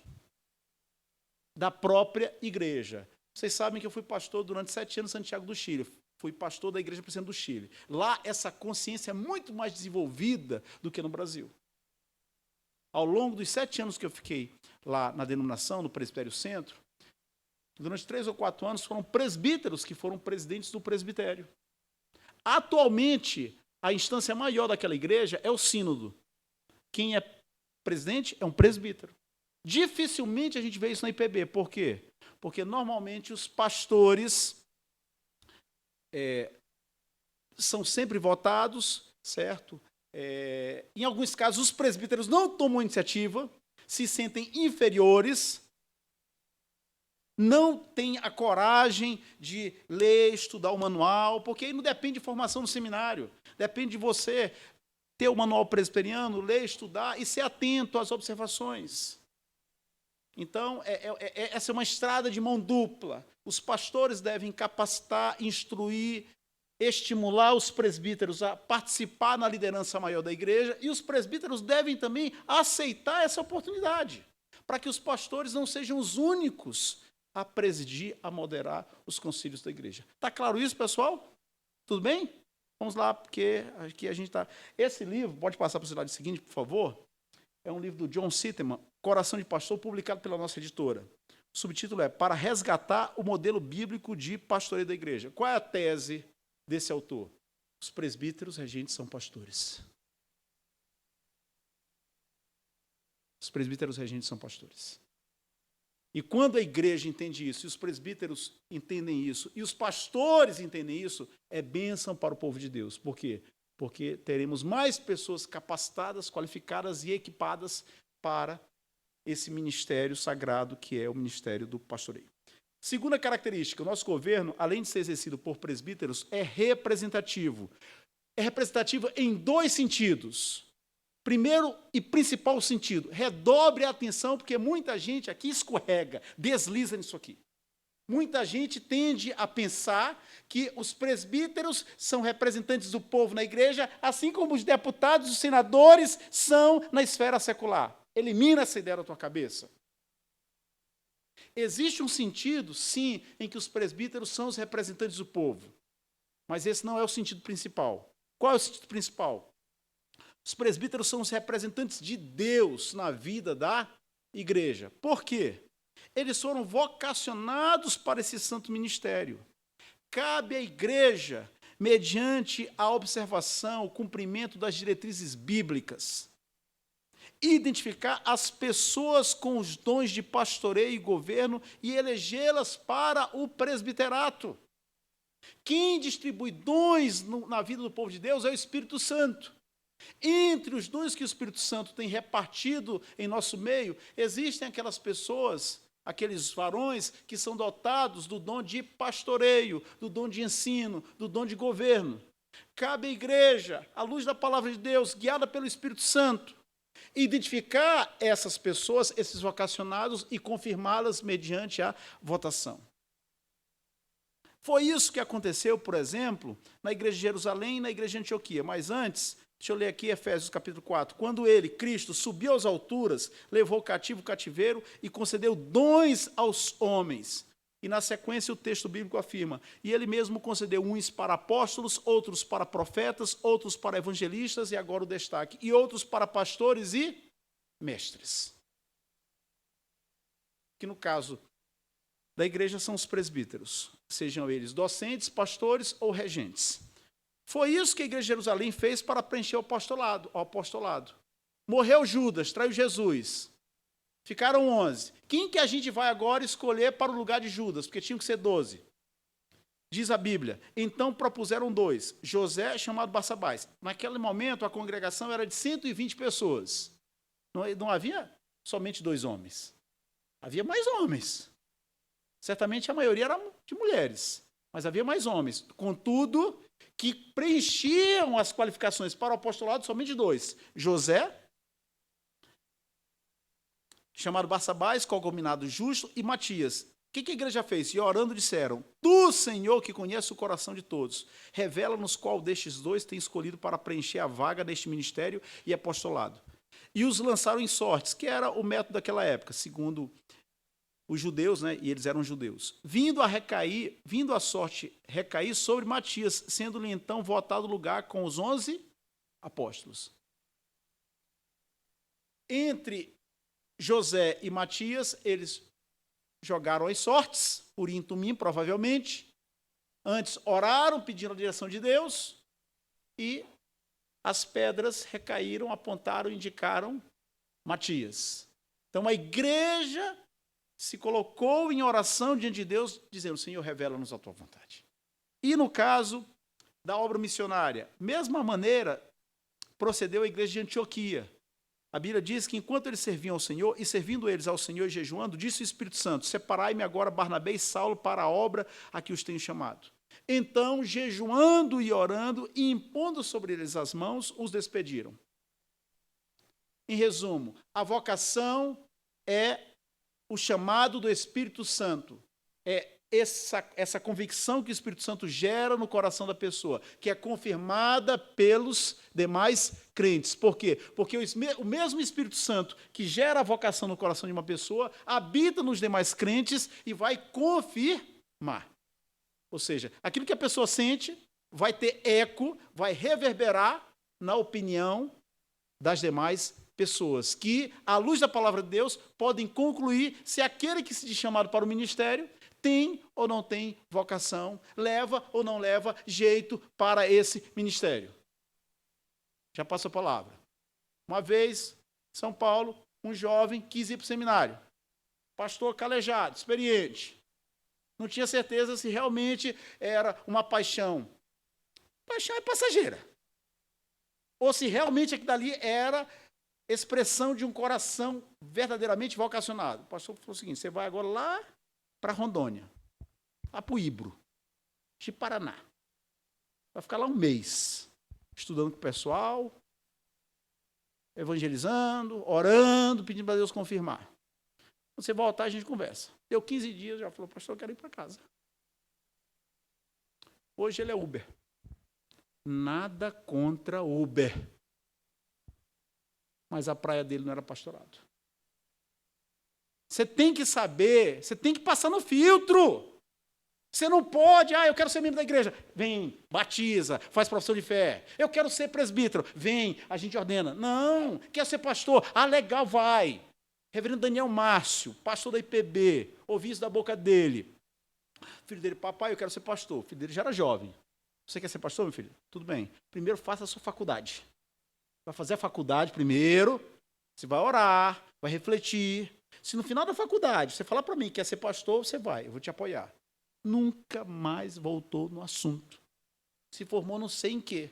da própria igreja. Vocês sabem que eu fui pastor durante 7 anos em Santiago do Chile. Fui pastor da Igreja Presbiteriana do Chile. Lá, essa consciência é muito mais desenvolvida do que no Brasil. Ao longo dos 7 anos que eu fiquei lá na denominação, no Presbitério Centro, durante 3 ou 4 anos, foram presbíteros que foram presidentes do presbitério. Atualmente, a instância maior daquela igreja é o sínodo. Quem é presidente é um presbítero. Dificilmente a gente vê isso na IPB. Por quê? Porque, normalmente, os pastores são sempre votados, certo? Em alguns casos, os presbíteros não tomam iniciativa, se sentem inferiores, não têm a coragem de ler, estudar o manual, porque aí não depende de formação no seminário, depende de você ter o manual presbiteriano, ler, estudar e ser atento às observações. Então, essa é uma estrada de mão dupla. Os pastores devem capacitar, instruir, estimular os presbíteros a participar na liderança maior da igreja, e os presbíteros devem também aceitar essa oportunidade, para que os pastores não sejam os únicos a presidir, a moderar os concílios da igreja. Está claro isso, pessoal? Tudo bem? Vamos lá, porque aqui a gente está... Esse livro, pode passar para o slide seguinte, por favor? É um livro do John Sitteman, Coração de Pastor, publicado pela nossa editora. O subtítulo é Para resgatar o modelo bíblico de pastoreio da igreja. Qual é a tese desse autor? Os presbíteros regentes são pastores. Os presbíteros regentes são pastores. E quando a igreja entende isso, e os presbíteros entendem isso, e os pastores entendem isso, é bênção para o povo de Deus. Por quê? Porque teremos mais pessoas capacitadas, qualificadas e equipadas para esse ministério sagrado que é o ministério do pastoreio. Segunda característica, o nosso governo, além de ser exercido por presbíteros, é representativo. É representativo em 2 sentidos. Primeiro e principal sentido, redobre a atenção, porque muita gente aqui escorrega, desliza nisso aqui. Muita gente tende a pensar que os presbíteros são representantes do povo na igreja, assim como os deputados e os senadores são na esfera secular. Elimina essa ideia da tua cabeça. Existe um sentido, sim, em que os presbíteros são os representantes do povo. Mas esse não é o sentido principal. Qual é o sentido principal? Os presbíteros são os representantes de Deus na vida da igreja. Por quê? Eles foram vocacionados para esse santo ministério. Cabe à igreja, mediante a observação, o cumprimento das diretrizes bíblicas, identificar as pessoas com os dons de pastoreio e governo e elegê-las para o presbiterato. Quem distribui dons na vida do povo de Deus é o Espírito Santo. Entre os dons que o Espírito Santo tem repartido em nosso meio, existem aquelas pessoas, aqueles varões que são dotados do dom de pastoreio, do dom de ensino, do dom de governo. Cabe à igreja, à luz da palavra de Deus, guiada pelo Espírito Santo, identificar essas pessoas, esses vocacionados, e confirmá-las mediante a votação. Foi isso que aconteceu, por exemplo, na igreja de Jerusalém e na igreja de Antioquia. Mas antes, deixa eu ler aqui Efésios capítulo 4. Quando ele, Cristo, subiu às alturas, levou cativo o cativeiro e concedeu dons aos homens. E na sequência o texto bíblico afirma, e ele mesmo concedeu uns para apóstolos, outros para profetas, outros para evangelistas, e agora o destaque, e outros para pastores e mestres. Que no caso da igreja são os presbíteros, sejam eles docentes, pastores ou regentes. Foi isso que a igreja de Jerusalém fez para preencher o apostolado. Morreu Judas, traiu Jesus. Ficaram 11. Quem que a gente vai agora escolher para o lugar de Judas? Porque tinham que ser 12. Diz a Bíblia. Então propuseram 2. José, chamado Barsabás. Naquele momento, a congregação era de 120 pessoas. Não havia somente 2 homens. Havia mais homens. Certamente a maioria era de mulheres. Mas havia mais homens. Contudo, que preenchiam as qualificações para o apostolado, somente 2. José, chamado Barsabás, cognominado Justo, e Matias. O que a igreja fez? E orando disseram, tu, Senhor, que conhece o coração de todos, revela-nos qual destes 2 tem escolhido para preencher a vaga deste ministério e apostolado. E os lançaram em sortes, que era o método daquela época, segundo os judeus, né, e eles eram judeus. Vindo a sorte recair sobre Matias, sendo-lhe então votado lugar com os 11 apóstolos. Entre José e Matias, eles jogaram as sortes, Urim e Tumim, provavelmente. Antes oraram, pedindo a direção de Deus, e as pedras recaíram, apontaram, indicaram Matias. Então a igreja se colocou em oração diante de Deus, dizendo, Senhor, revela-nos a tua vontade. E no caso da obra missionária, mesma maneira procedeu a igreja de Antioquia. A Bíblia diz que enquanto eles serviam ao Senhor, e servindo eles ao Senhor e jejuando, disse o Espírito Santo, separai-me agora Barnabé e Saulo para a obra a que os tenho chamado. Então, jejuando e orando, e impondo sobre eles as mãos, os despediram. Em resumo, a vocação é o chamado do Espírito Santo. É essa convicção que o Espírito Santo gera no coração da pessoa, que é confirmada pelos demais crentes. Por quê? Porque o mesmo Espírito Santo que gera a vocação no coração de uma pessoa habita nos demais crentes e vai confirmar. Ou seja, aquilo que a pessoa sente vai ter eco, vai reverberar na opinião das demais pessoas, que, à luz da palavra de Deus, podem concluir se aquele que se diz chamado para o ministério tem ou não tem vocação, leva ou não leva jeito para esse ministério. Já passo a palavra. Uma vez, em São Paulo, um jovem quis ir para o seminário. Pastor calejado, experiente. Não tinha certeza se realmente era uma paixão. Paixão é passageira. Ou se realmente aquilo dali era expressão de um coração verdadeiramente vocacionado. O pastor falou o seguinte, você vai agora lá para Rondônia, lá para o Ibro, de Paraná. Vai ficar lá um mês, estudando com o pessoal, evangelizando, orando, pedindo para Deus confirmar. Quando você voltar, a gente conversa. Deu 15 dias, já falou, pastor, eu quero ir para casa. Hoje ele é Uber. Nada contra Uber. Mas a praia dele não era pastorado. Você tem que saber, você tem que passar no filtro. Você não pode, eu quero ser membro da igreja. Vem, batiza, faz profissão de fé. Eu quero ser presbítero. Vem, a gente ordena. Não, quer ser pastor? Legal, vai. Reverendo Daniel Márcio, pastor da IPB, ouvi isso da boca dele. O filho dele, papai, eu quero ser pastor. O filho dele já era jovem. Você quer ser pastor, meu filho? Tudo bem. Primeiro faça a sua faculdade. Vai fazer a faculdade primeiro, você vai orar, vai refletir. Se no final da faculdade você falar para mim que quer ser pastor, você vai, eu vou te apoiar. Nunca mais voltou no assunto. Se formou não sei em quê.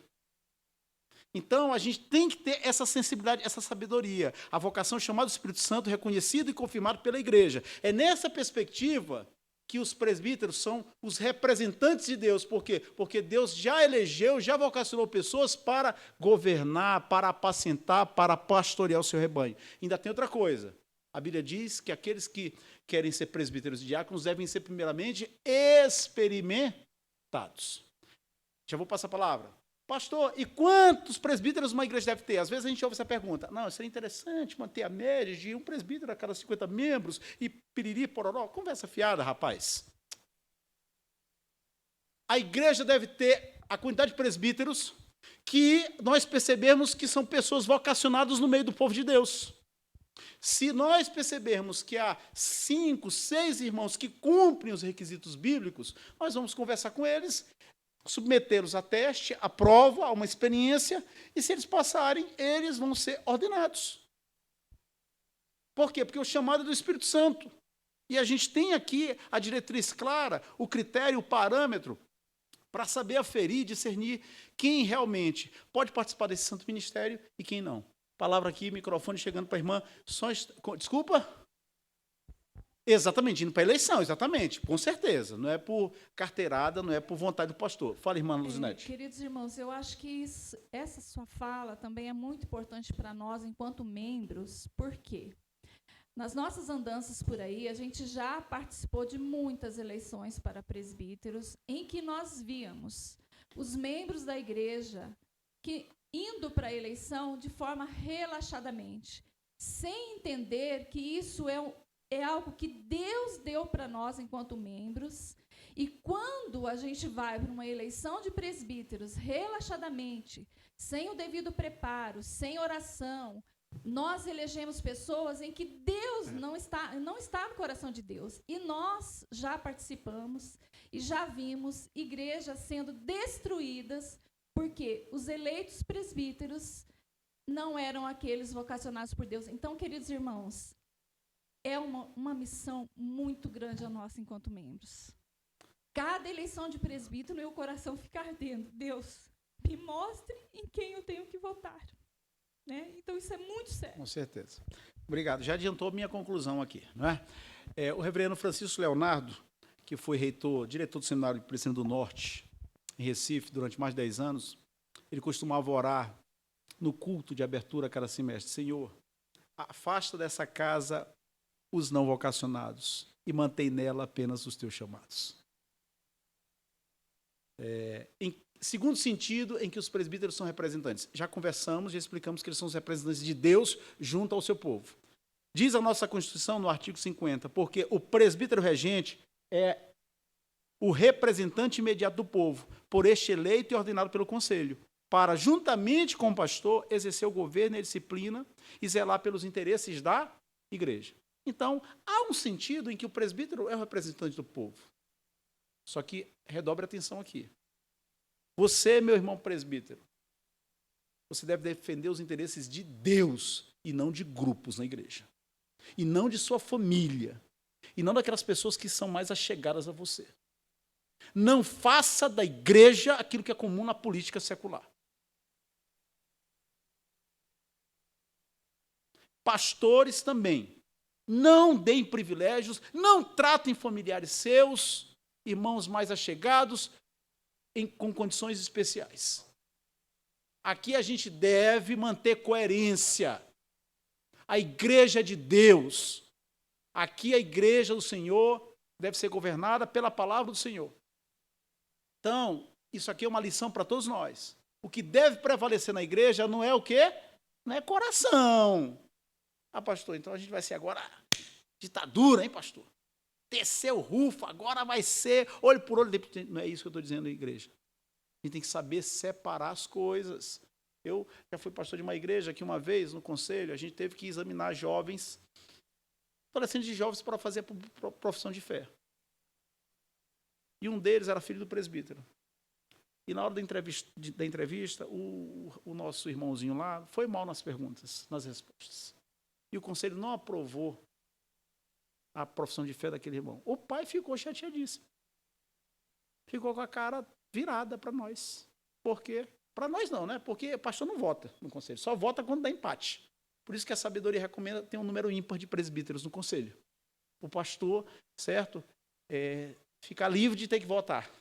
Então, a gente tem que ter essa sensibilidade, essa sabedoria. A vocação chamada do Espírito Santo, reconhecida e confirmada pela igreja. É nessa perspectiva que os presbíteros são os representantes de Deus. Por quê? Porque Deus já elegeu, já vocacionou pessoas para governar, para apacentar, para pastorear o seu rebanho. Ainda tem outra coisa. A Bíblia diz que aqueles que querem ser presbíteros e diáconos devem ser, primeiramente, experimentados. Já vou passar a palavra. Pastor, e quantos presbíteros uma igreja deve ter? Às vezes a gente ouve essa pergunta. Não, seria interessante manter a média de um presbítero a cada 50 membros e piriri, pororó. Conversa fiada, rapaz. A igreja deve ter a quantidade de presbíteros que nós percebemos que são pessoas vocacionadas no meio do povo de Deus. Se nós percebermos que há 5, 6 irmãos que cumprem os requisitos bíblicos, nós vamos conversar com eles, submetê-los a teste, a prova, a uma experiência, e se eles passarem, eles vão ser ordenados. Por quê? Porque o chamado é do Espírito Santo. E a gente tem aqui a diretriz clara, o critério, o parâmetro, para saber aferir, discernir quem realmente pode participar desse santo ministério e quem não. Palavra aqui, microfone chegando para a irmã. Desculpa? Exatamente, indo para a eleição, exatamente, com certeza. Não é por carteirada, não é por vontade do pastor. Fala, irmã Luzinete. Queridos irmãos, eu acho que essa sua fala também é muito importante para nós, enquanto membros. Por quê? Nas nossas andanças por aí, a gente já participou de muitas eleições para presbíteros, em que nós víamos os membros da igreja que indo para a eleição de forma relaxadamente, sem entender que isso é algo que Deus deu para nós enquanto membros, e quando a gente vai para uma eleição de presbíteros relaxadamente, sem o devido preparo, sem oração, nós elegemos pessoas em que Deus não está no coração de Deus. E nós já participamos e já vimos igrejas sendo destruídas porque os eleitos presbíteros não eram aqueles vocacionados por Deus. Então, queridos irmãos, é uma missão muito grande a nossa enquanto membros. Cada eleição de presbítero, meu coração fica ardendo. Deus, me mostre em quem eu tenho que votar. Né? Então, isso é muito sério. Com certeza. Obrigado. Já adiantou a minha conclusão aqui. Não é? O reverendo Francisco Leonardo, que foi reitor, diretor do Seminário de Presbiteriano do Norte, em Recife, durante mais de 10 anos, ele costumava orar no culto de abertura a cada semestre. Senhor, afasta dessa casa os não vocacionados e mantém nela apenas os teus chamados. Em segundo sentido, em que os presbíteros são representantes. Já conversamos, já explicamos que eles são os representantes de Deus junto ao seu povo. Diz a nossa Constituição, no artigo 50, porque o presbítero regente é o representante imediato do povo, por este eleito e ordenado pelo conselho, para, juntamente com o pastor, exercer o governo e a disciplina e zelar pelos interesses da igreja. Então, há um sentido em que o presbítero é o representante do povo. Só que, redobre a atenção aqui. Você, meu irmão presbítero, você deve defender os interesses de Deus e não de grupos na igreja. E não de sua família. E não daquelas pessoas que são mais allegadas a você. Não faça da igreja aquilo que é comum na política secular. Pastores também. Não deem privilégios, não tratem familiares seus, irmãos mais allegados, com condições especiais. Aqui a gente deve manter coerência. A igreja é de Deus. Aqui a igreja do Senhor deve ser governada pela palavra do Senhor. Então, isso aqui é uma lição para todos nós. O que deve prevalecer na igreja não é o quê? Não é coração. Ah, pastor, então a gente vai ser agora ditadura, hein, pastor? Desceu o rufo, agora vai ser olho por olho. Não é isso que eu estou dizendo, igreja. A gente tem que saber separar as coisas. Eu já fui pastor de uma igreja que uma vez, no conselho, a gente teve que examinar jovens adolescentes e jovens para fazer a profissão de fé. E um deles era filho do presbítero. E na hora da entrevista o nosso irmãozinho lá foi mal nas perguntas, nas respostas. E o conselho não aprovou a profissão de fé daquele irmão. O pai ficou chateadíssimo. Ficou com a cara virada para nós. Por quê? Para nós não, né? Porque o pastor não vota no conselho, só vota quando dá empate. Por isso que a sabedoria recomenda ter um número ímpar de presbíteros no conselho. O pastor, certo? Ficar livre de ter que votar.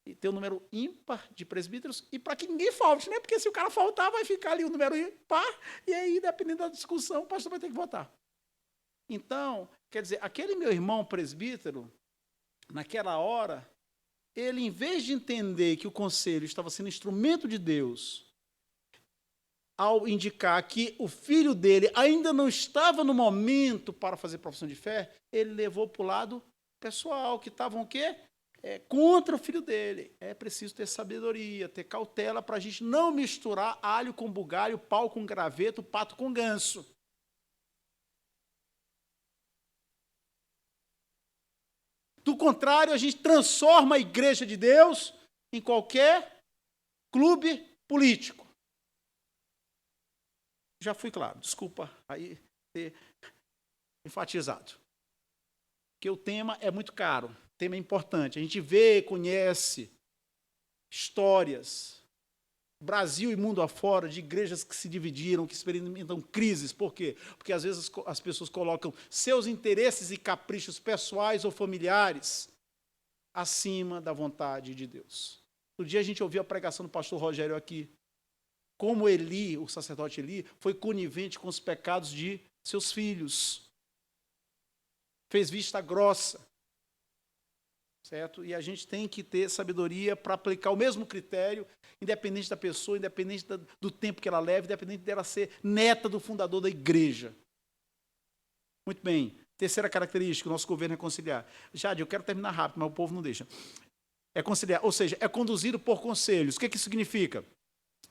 E ter um número ímpar de presbíteros e para que ninguém falte, né? Porque se o cara faltar, vai ficar ali o número ímpar e aí, dependendo da discussão, o pastor vai ter que votar. Então, quer dizer, aquele meu irmão presbítero, naquela hora, ele, em vez de entender que o conselho estava sendo instrumento de Deus, ao indicar que o filho dele ainda não estava no momento para fazer profissão de fé, ele levou para o lado pessoal, que estavam o quê? Contra o filho dele. É preciso ter sabedoria, ter cautela para a gente não misturar alho com bugalho, pau com graveto, pato com ganso. Do contrário, a gente transforma a igreja de Deus em qualquer clube político. Já fui claro, desculpa aí ter enfatizado. Porque o tema é muito caro, o tema é importante. A gente vê, conhece histórias, Brasil e mundo afora, de igrejas que se dividiram, que experimentam crises. Por quê? Porque às vezes as pessoas colocam seus interesses e caprichos pessoais ou familiares acima da vontade de Deus. No dia a gente ouviu a pregação do pastor Rogério aqui, como Eli, o sacerdote Eli, foi conivente com os pecados de seus filhos. Fez vista grossa. Certo? E a gente tem que ter sabedoria para aplicar o mesmo critério, independente da pessoa, independente do tempo que ela leva, independente dela ser neta do fundador da igreja. Muito bem. Terceira característica, o nosso governo é conciliar. Jade, eu quero terminar rápido, mas o povo não deixa. É conciliar, ou seja, é conduzido por conselhos. O que isso significa?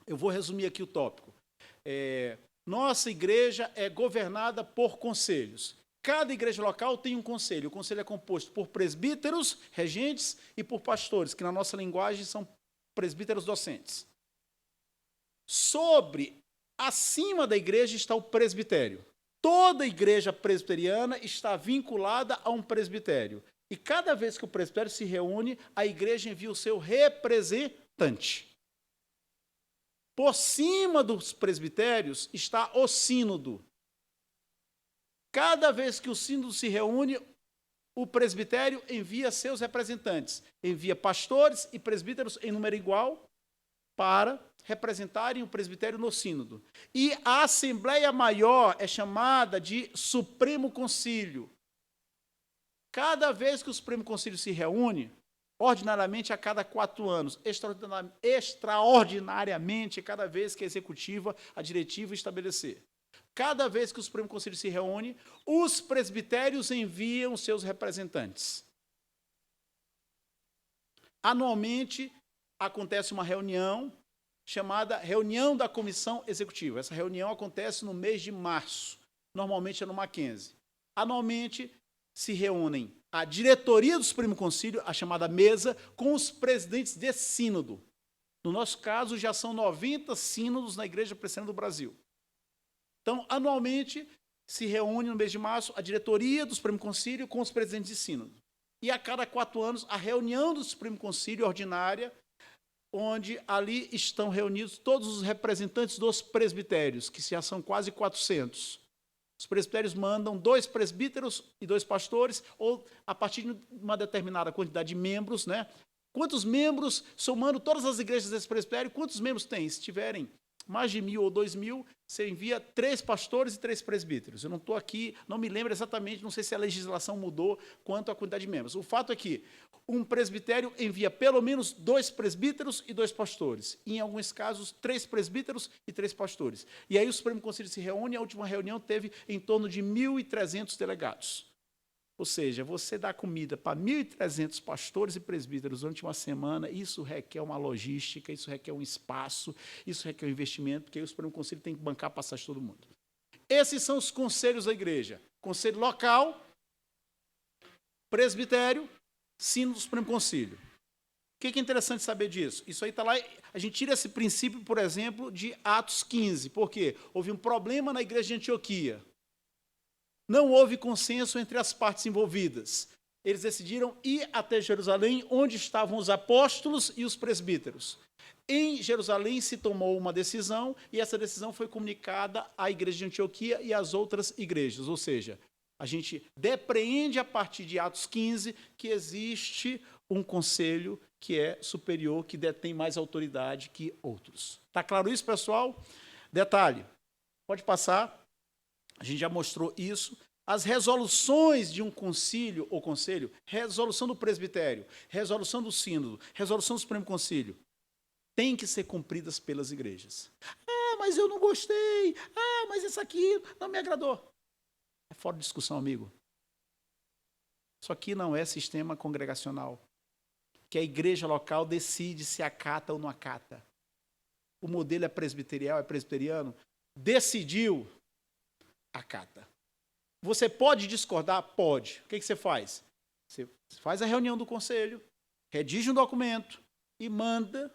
Eu vou resumir aqui o tópico. Nossa igreja é governada por conselhos. Cada igreja local tem um conselho. O conselho é composto por presbíteros, regentes e por pastores, que na nossa linguagem são presbíteros docentes. Acima da igreja está o presbitério. Toda igreja presbiteriana está vinculada a um presbitério. E cada vez que o presbitério se reúne, a igreja envia o seu representante. Por cima dos presbitérios está o sínodo. Cada vez que o sínodo se reúne, o presbitério envia seus representantes. Envia pastores e presbíteros em número igual para representarem o presbitério no sínodo. E a Assembleia Maior é chamada de Supremo Concílio. Cada vez que o Supremo Concílio se reúne, ordinariamente a cada 4 anos, extraordinariamente cada vez que a executiva, a diretiva estabelecer. Cada vez que o Supremo Conselho se reúne, os presbitérios enviam seus representantes. Anualmente, acontece uma reunião chamada Reunião da Comissão Executiva. Essa reunião acontece no mês de março, normalmente é no Mackenzie. Anualmente, se reúnem a diretoria do Supremo Concílio, a chamada mesa, com os presidentes de sínodo. No nosso caso, já são 90 sínodos na Igreja Presbiteriana do Brasil. Então, anualmente, se reúne no mês de março a diretoria do Supremo Concílio com os presidentes de sínodo. E a cada 4 anos, a reunião do Supremo Concílio ordinária, onde ali estão reunidos todos os representantes dos presbitérios, que já são quase 400. Os presbitérios mandam 2 presbíteros e 2 pastores, ou a partir de uma determinada quantidade de membros, né? Quantos membros, somando todas as igrejas desse presbitério, quantos membros tem? Se tiverem mais de 1.000 ou 2.000, você envia 3 pastores e 3 presbíteros. Eu não estou aqui, não me lembro exatamente, não sei se a legislação mudou quanto à quantidade de membros. O fato é que um presbitério envia pelo menos 2 presbíteros e 2 pastores. E, em alguns casos, 3 presbíteros e 3 pastores. E aí o Supremo Conselho se reúne, a última reunião teve em torno de 1.300 delegados. Ou seja, você dá comida para 1.300 pastores e presbíteros durante uma semana, isso requer uma logística, isso requer um espaço, isso requer um investimento, porque aí o Supremo Conselho tem que bancar a passagem de todo mundo. Esses são os conselhos da igreja. Conselho local, presbitério, sínodo do Supremo Concílio. O que é interessante saber disso? Isso aí está lá, a gente tira esse princípio, por exemplo, de Atos 15. Por quê? Houve um problema na igreja de Antioquia. Não houve consenso entre as partes envolvidas. Eles decidiram ir até Jerusalém, onde estavam os apóstolos e os presbíteros. Em Jerusalém se tomou uma decisão, e essa decisão foi comunicada à igreja de Antioquia e às outras igrejas. Ou seja, a gente depreende a partir de Atos 15 que existe um conselho que é superior, que detém mais autoridade que outros. Está claro isso, pessoal? Detalhe, pode passar, a gente já mostrou isso. As resoluções de um concílio ou conselho, resolução do presbitério, resolução do sínodo, resolução do Supremo Concílio, têm que ser cumpridas pelas igrejas. Ah, mas eu não gostei. Ah, mas isso aqui não me agradou. É fora de discussão, amigo. Isso aqui não é sistema congregacional, que a igreja local decide se acata ou não acata. O modelo é presbiterial, é presbiteriano, decidiu, acata. Você pode discordar? Pode. O que você faz? Você faz a reunião do conselho, redige um documento e manda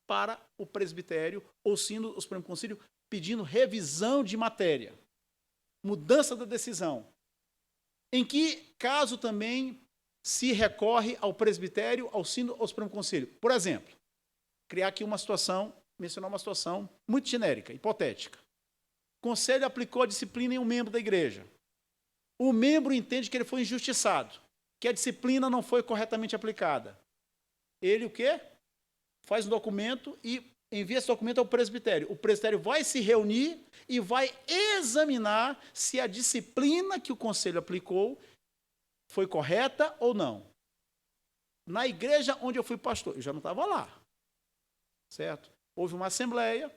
para o presbitério ou sínodo, o Supremo Concílio, pedindo revisão de matéria, mudança da decisão. Em que caso também se recorre ao presbitério, ao sínodo, ao Supremo Concílio? Por exemplo, criar aqui uma situação, mencionar uma situação muito genérica, hipotética. O conselho aplicou a disciplina em um membro da igreja. O membro entende que ele foi injustiçado, que a disciplina não foi corretamente aplicada. Ele o quê? Faz um documento e envia esse documento ao presbitério. O presbitério vai se reunir e vai examinar se a disciplina que o conselho aplicou foi correta ou não. Na igreja onde eu fui pastor, eu já não estava lá, certo? Houve uma assembleia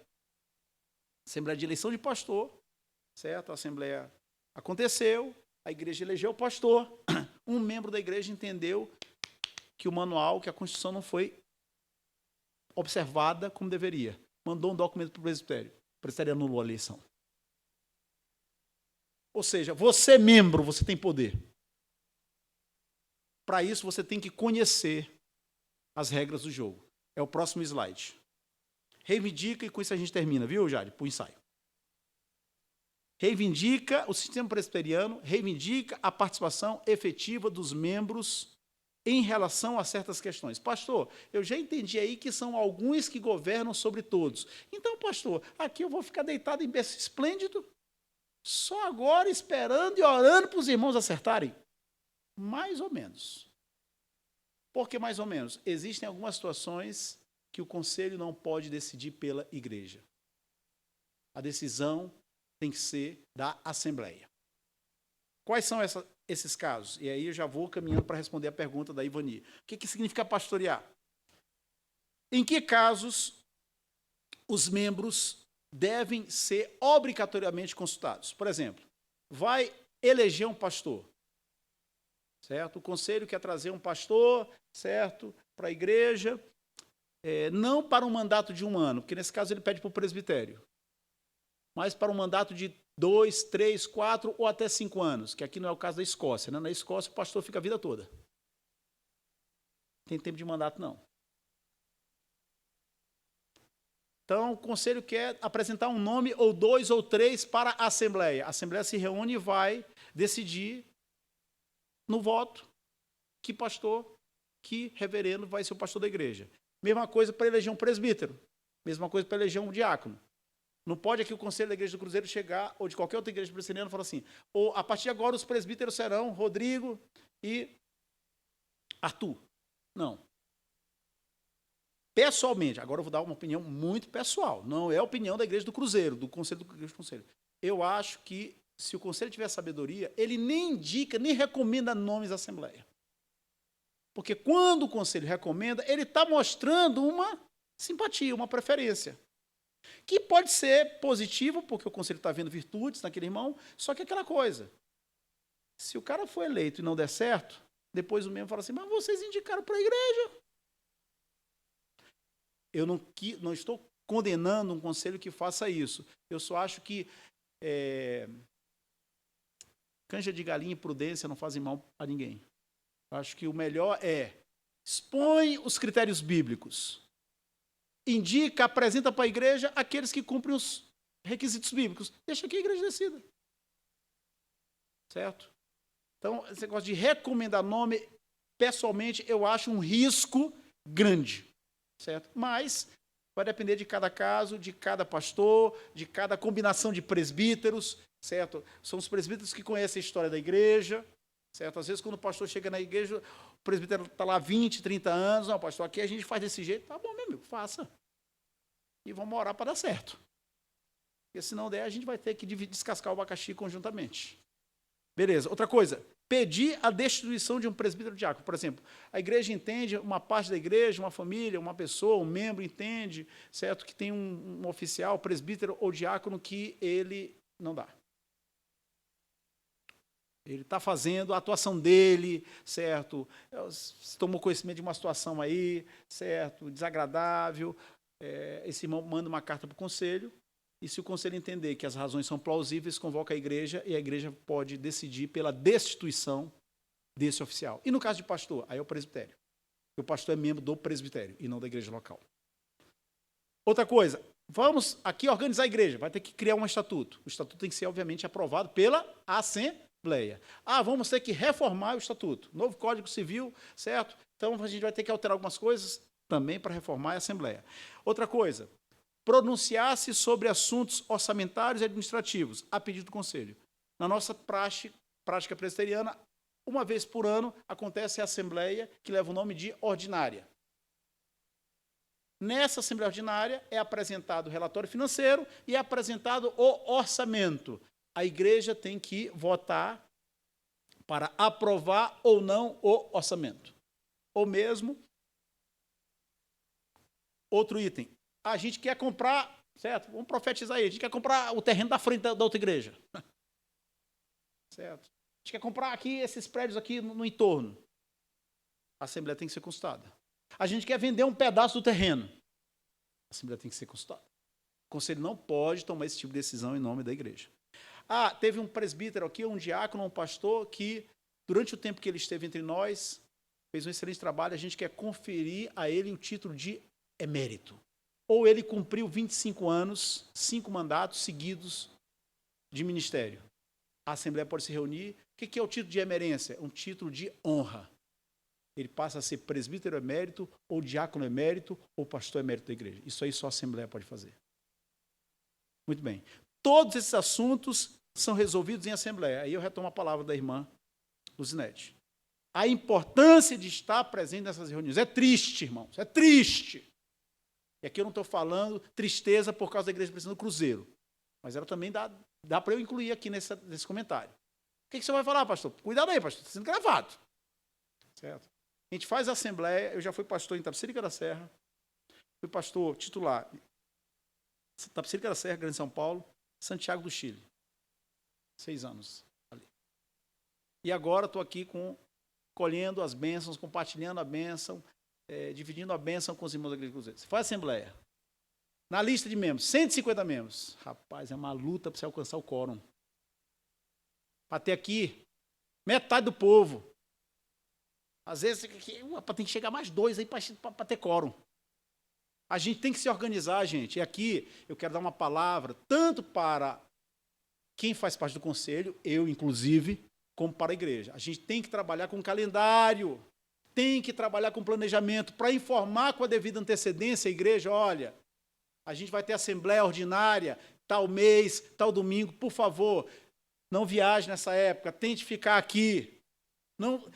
de eleição de pastor, certo? A assembleia aconteceu, a igreja elegeu o pastor, um membro da igreja entendeu que o manual, que a Constituição não foi observada como deveria. Mandou um documento para o presbitério. O presbitério anulou a eleição. Ou seja, você membro, você tem poder. Para isso, você tem que conhecer as regras do jogo. É o próximo slide. Reivindica, e com isso a gente termina, viu, Jade? Para o ensaio. Reivindica, o sistema presbiteriano reivindica a participação efetiva dos membros em relação a certas questões. Pastor, eu já entendi aí que são alguns que governam sobre todos. Então, pastor, aqui eu vou ficar deitado em berço esplêndido, só agora esperando e orando para os irmãos acertarem? Mais ou menos. Por que mais ou menos? Existem algumas situações que o conselho não pode decidir pela igreja. A decisão tem que ser da Assembleia. Quais são esses casos? E aí eu já vou caminhando para responder a pergunta da Ivani. O que significa pastorear? Em que casos os membros devem ser obrigatoriamente consultados? Por exemplo, vai eleger um pastor, certo? O conselho quer trazer um pastor, certo, para a igreja, não para um mandato de 1 ano, porque nesse caso ele pede para o presbitério, mas para um mandato de 2, 3, 4 ou até 5 anos, que aqui não é o caso da Escócia, né? Na Escócia o pastor fica a vida toda. Não tem tempo de mandato, não. Então, o conselho quer apresentar um nome, ou 2 ou 3, para a Assembleia. A Assembleia se reúne e vai decidir, no voto, que pastor, que reverendo vai ser o pastor da igreja. Mesma coisa para eleger um presbítero. Mesma coisa para eleger um diácono. Não pode aqui o conselho da igreja do Cruzeiro chegar, ou de qualquer outra igreja presbiteriana, e falar assim, ou a partir de agora os presbíteros serão Rodrigo e Arthur. Não. Pessoalmente, agora eu vou dar uma opinião muito pessoal, não é a opinião da igreja do Cruzeiro, do conselho do igreja do Conselho. Eu acho que, se o conselho tiver sabedoria, ele nem indica, nem recomenda nomes à Assembleia. Porque quando o conselho recomenda, ele está mostrando uma simpatia, uma preferência. Que pode ser positivo, porque o conselho está vendo virtudes naquele irmão, só que aquela coisa. Se o cara for eleito e não der certo, depois o membro fala assim, mas vocês indicaram para a igreja. Eu não estou condenando um conselho que faça isso. Eu só acho que canja de galinha e prudência não fazem mal a ninguém. Acho que o melhor expõe os critérios bíblicos, indica, apresenta para a igreja aqueles que cumprem os requisitos bíblicos. Deixa que a igreja decida. Certo? Então, esse negócio de recomendar nome, pessoalmente, eu acho um risco grande. Certo? Mas vai depender de cada caso, de cada pastor, de cada combinação de presbíteros. Certo? São os presbíteros que conhecem a história da igreja. Certo? Às vezes, quando o pastor chega na igreja, o presbítero está lá 20, 30 anos. Não, pastor, aqui a gente faz desse jeito. Tá bom, meu amigo, faça. E vamos orar para dar certo. Porque se não der, a gente vai ter que descascar o abacaxi conjuntamente. Beleza. Outra coisa, pedir a destituição de um presbítero diácono. Por exemplo, a igreja entende, uma parte da igreja, uma família, uma pessoa, um membro entende, certo, que tem um oficial, presbítero ou diácono que ele não dá. Ele está fazendo a atuação dele, certo? Se tomou conhecimento de uma situação aí, certo? Desagradável. Esse irmão manda uma carta para o conselho, e se o conselho entender que as razões são plausíveis, convoca a igreja, e a igreja pode decidir pela destituição desse oficial. E no caso de pastor, aí é o presbitério. O pastor é membro do presbitério, e não da igreja local. Outra coisa, vamos aqui organizar a igreja, vai ter que criar um estatuto. O estatuto tem que ser, obviamente, aprovado pela Assembleia. Vamos ter que reformar o estatuto. Novo Código Civil, certo? Então, a gente vai ter que alterar algumas coisas também para reformar a Assembleia. Outra coisa, pronunciar-se sobre assuntos orçamentários e administrativos, a pedido do Conselho. Na nossa prática presbiteriana, uma vez por ano, acontece a Assembleia, que leva o nome de ordinária. Nessa Assembleia Ordinária é apresentado o relatório financeiro e é apresentado o orçamento. A igreja tem que votar para aprovar ou não o orçamento. Ou mesmo, outro item, a gente quer comprar, certo? Vamos profetizar aí, a gente quer comprar o terreno da frente da outra igreja. Certo? A gente quer comprar aqui esses prédios aqui no entorno. A Assembleia tem que ser consultada. A gente quer vender um pedaço do terreno. A Assembleia tem que ser consultada. O Conselho não pode tomar esse tipo de decisão em nome da igreja. Teve um presbítero aqui, um diácono, um pastor, que, durante o tempo que ele esteve entre nós, fez um excelente trabalho, a gente quer conferir a ele o título de emérito. Ou ele cumpriu 25 anos, 5 mandatos seguidos de ministério. A Assembleia pode se reunir. O que é o título de emerência? Um título de honra. Ele passa a ser presbítero emérito, ou diácono emérito, ou pastor emérito da igreja. Isso aí só a Assembleia pode fazer. Muito bem. Todos esses assuntos são resolvidos em Assembleia. Aí eu retomo a palavra da irmã Luzinete. A importância de estar presente nessas reuniões. É triste, irmãos, é triste. E aqui eu não estou falando tristeza por causa da igreja precisando do Cruzeiro. Mas ela também dá para eu incluir aqui nesse comentário. O que você vai falar, pastor? Cuidado aí, pastor, está sendo gravado. Certo? A gente faz a Assembleia, eu já fui pastor em Tapicerica da Serra, fui pastor titular em Tapicerica da Serra, Grande São Paulo, Santiago do Chile. 6 anos ali. E agora estou aqui colhendo as bênçãos, compartilhando a bênção, dividindo a bênção com os irmãos da Igreja Cruzeiro. Você faz Assembleia. Na lista de membros, 150 membros. Rapaz, é uma luta para você alcançar o quórum. Para ter aqui metade do povo. Às vezes tem que chegar mais 2 aí para ter quórum. A gente tem que se organizar, gente. E aqui eu quero dar uma palavra, tanto para quem faz parte do conselho, eu inclusive, como para a igreja. A gente tem que trabalhar com calendário, tem que trabalhar com planejamento, para informar com a devida antecedência a igreja, olha, a gente vai ter assembleia ordinária, tal mês, tal domingo, por favor, não viaje nessa época, tente ficar aqui.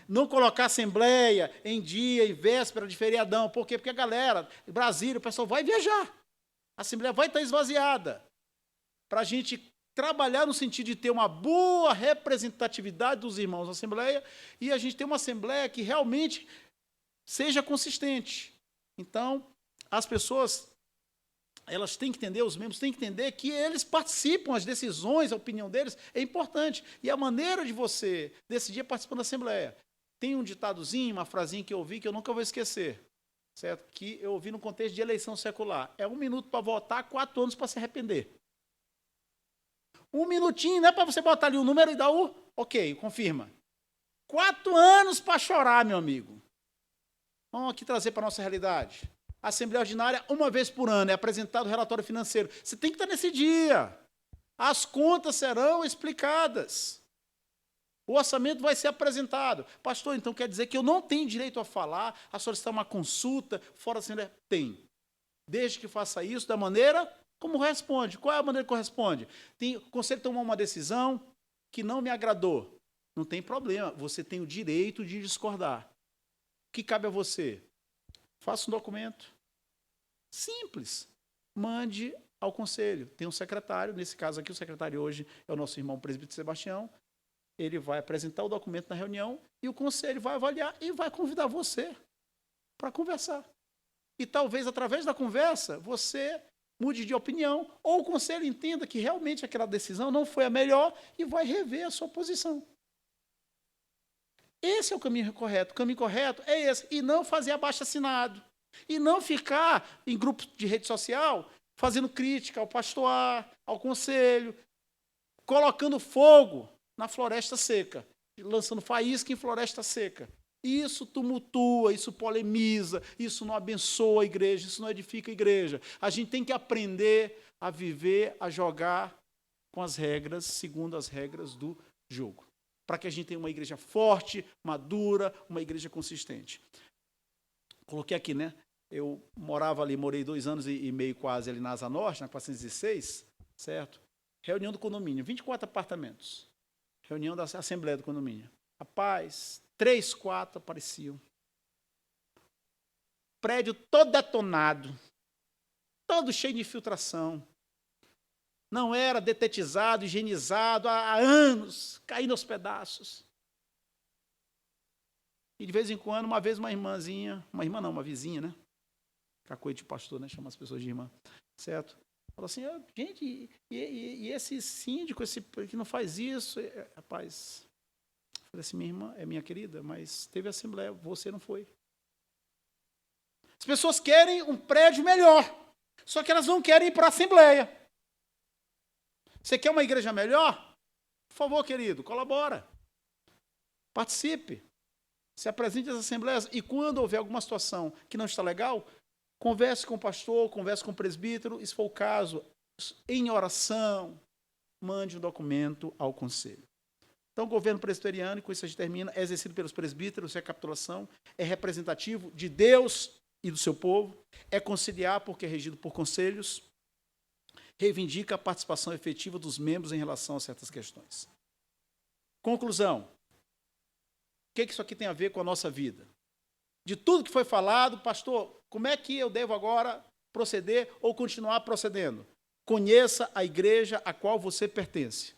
Não colocar assembleia em dia, em véspera de feriadão. Por quê? Porque a galera, Brasília, o pessoal vai viajar. A assembleia vai estar esvaziada. Para a gente trabalhar no sentido de ter uma boa representatividade dos irmãos na assembleia e a gente ter uma assembleia que realmente seja consistente. Então, as pessoas, elas têm que entender, os membros têm que entender que eles participam, as decisões, a opinião deles é importante. E a maneira de você decidir é participando da Assembleia. Tem um ditadozinho, uma frasinha que eu ouvi que eu nunca vou esquecer, certo? Que eu ouvi no contexto de eleição secular. É 1 minuto para votar, 4 anos para se arrepender. Um minutinho, não é para você botar ali o número e dar o ok, confirma. 4 anos para chorar, meu amigo. Vamos aqui trazer para a nossa realidade. A Assembleia Ordinária, 1 vez por ano, é apresentado o relatório financeiro. Você tem que estar nesse dia. As contas serão explicadas. O orçamento vai ser apresentado. Pastor, então quer dizer que eu não tenho direito a falar, a solicitar uma consulta fora da Assembleia? Tem. Desde que faça isso da maneira como responde. Qual é a maneira que corresponde? O conselho tomou uma decisão que não me agradou. Não tem problema, você tem o direito de discordar. O que cabe a você? Faça um documento. Simples. Mande ao conselho. Tem um secretário, nesse caso aqui, o secretário hoje é o nosso irmão presbítero Sebastião. Ele vai apresentar o documento na reunião e o conselho vai avaliar e vai convidar você para conversar. E talvez, através da conversa, você mude de opinião ou o conselho entenda que realmente aquela decisão não foi a melhor e vai rever a sua posição. Esse é o caminho correto. O caminho correto é esse. E não fazer abaixo-assinado. E não ficar em grupos de rede social fazendo crítica ao pastoar, ao conselho, colocando fogo na floresta seca, lançando faísca em floresta seca. Isso tumultua, isso polemiza, isso não abençoa a igreja, isso não edifica a igreja. A gente tem que aprender a viver, a jogar com as regras, segundo as regras do jogo, para que a gente tenha uma igreja forte, madura, uma igreja consistente. Coloquei aqui, né? Eu morei 2 anos e meio quase ali na Asa Norte, na 416, certo? Reunião do condomínio, 24 apartamentos. Reunião da Assembleia do Condomínio. Rapaz, 3, 4 apareciam. Prédio todo detonado, todo cheio de infiltração. Não era detetizado, higienizado há anos, caindo aos pedaços. E de vez em quando, uma vez uma irmãzinha, uma vizinha, né? Cacoete de pastor, né? Chama as pessoas de irmã, certo? Falou assim, gente, e esse síndico, esse que não faz isso? Rapaz, eu falei assim, minha irmã é minha querida, mas teve assembleia, você não foi. As pessoas querem um prédio melhor, só que elas não querem ir para a assembleia. Você quer uma igreja melhor? Por favor, querido, colabora. Participe. Se apresente às assembleias e quando houver alguma situação que não está legal, converse com o pastor, converse com o presbítero, e se for o caso, em oração, mande um documento ao conselho. Então, o governo presbiteriano, e com isso a gente termina, é exercido pelos presbíteros, recapitulação, é representativo de Deus e do seu povo, é conciliar porque é regido por conselhos, reivindica a participação efetiva dos membros em relação a certas questões. Conclusão. O que isso aqui tem a ver com a nossa vida? De tudo que foi falado, pastor, como é que eu devo agora proceder ou continuar procedendo? Conheça a igreja a qual você pertence.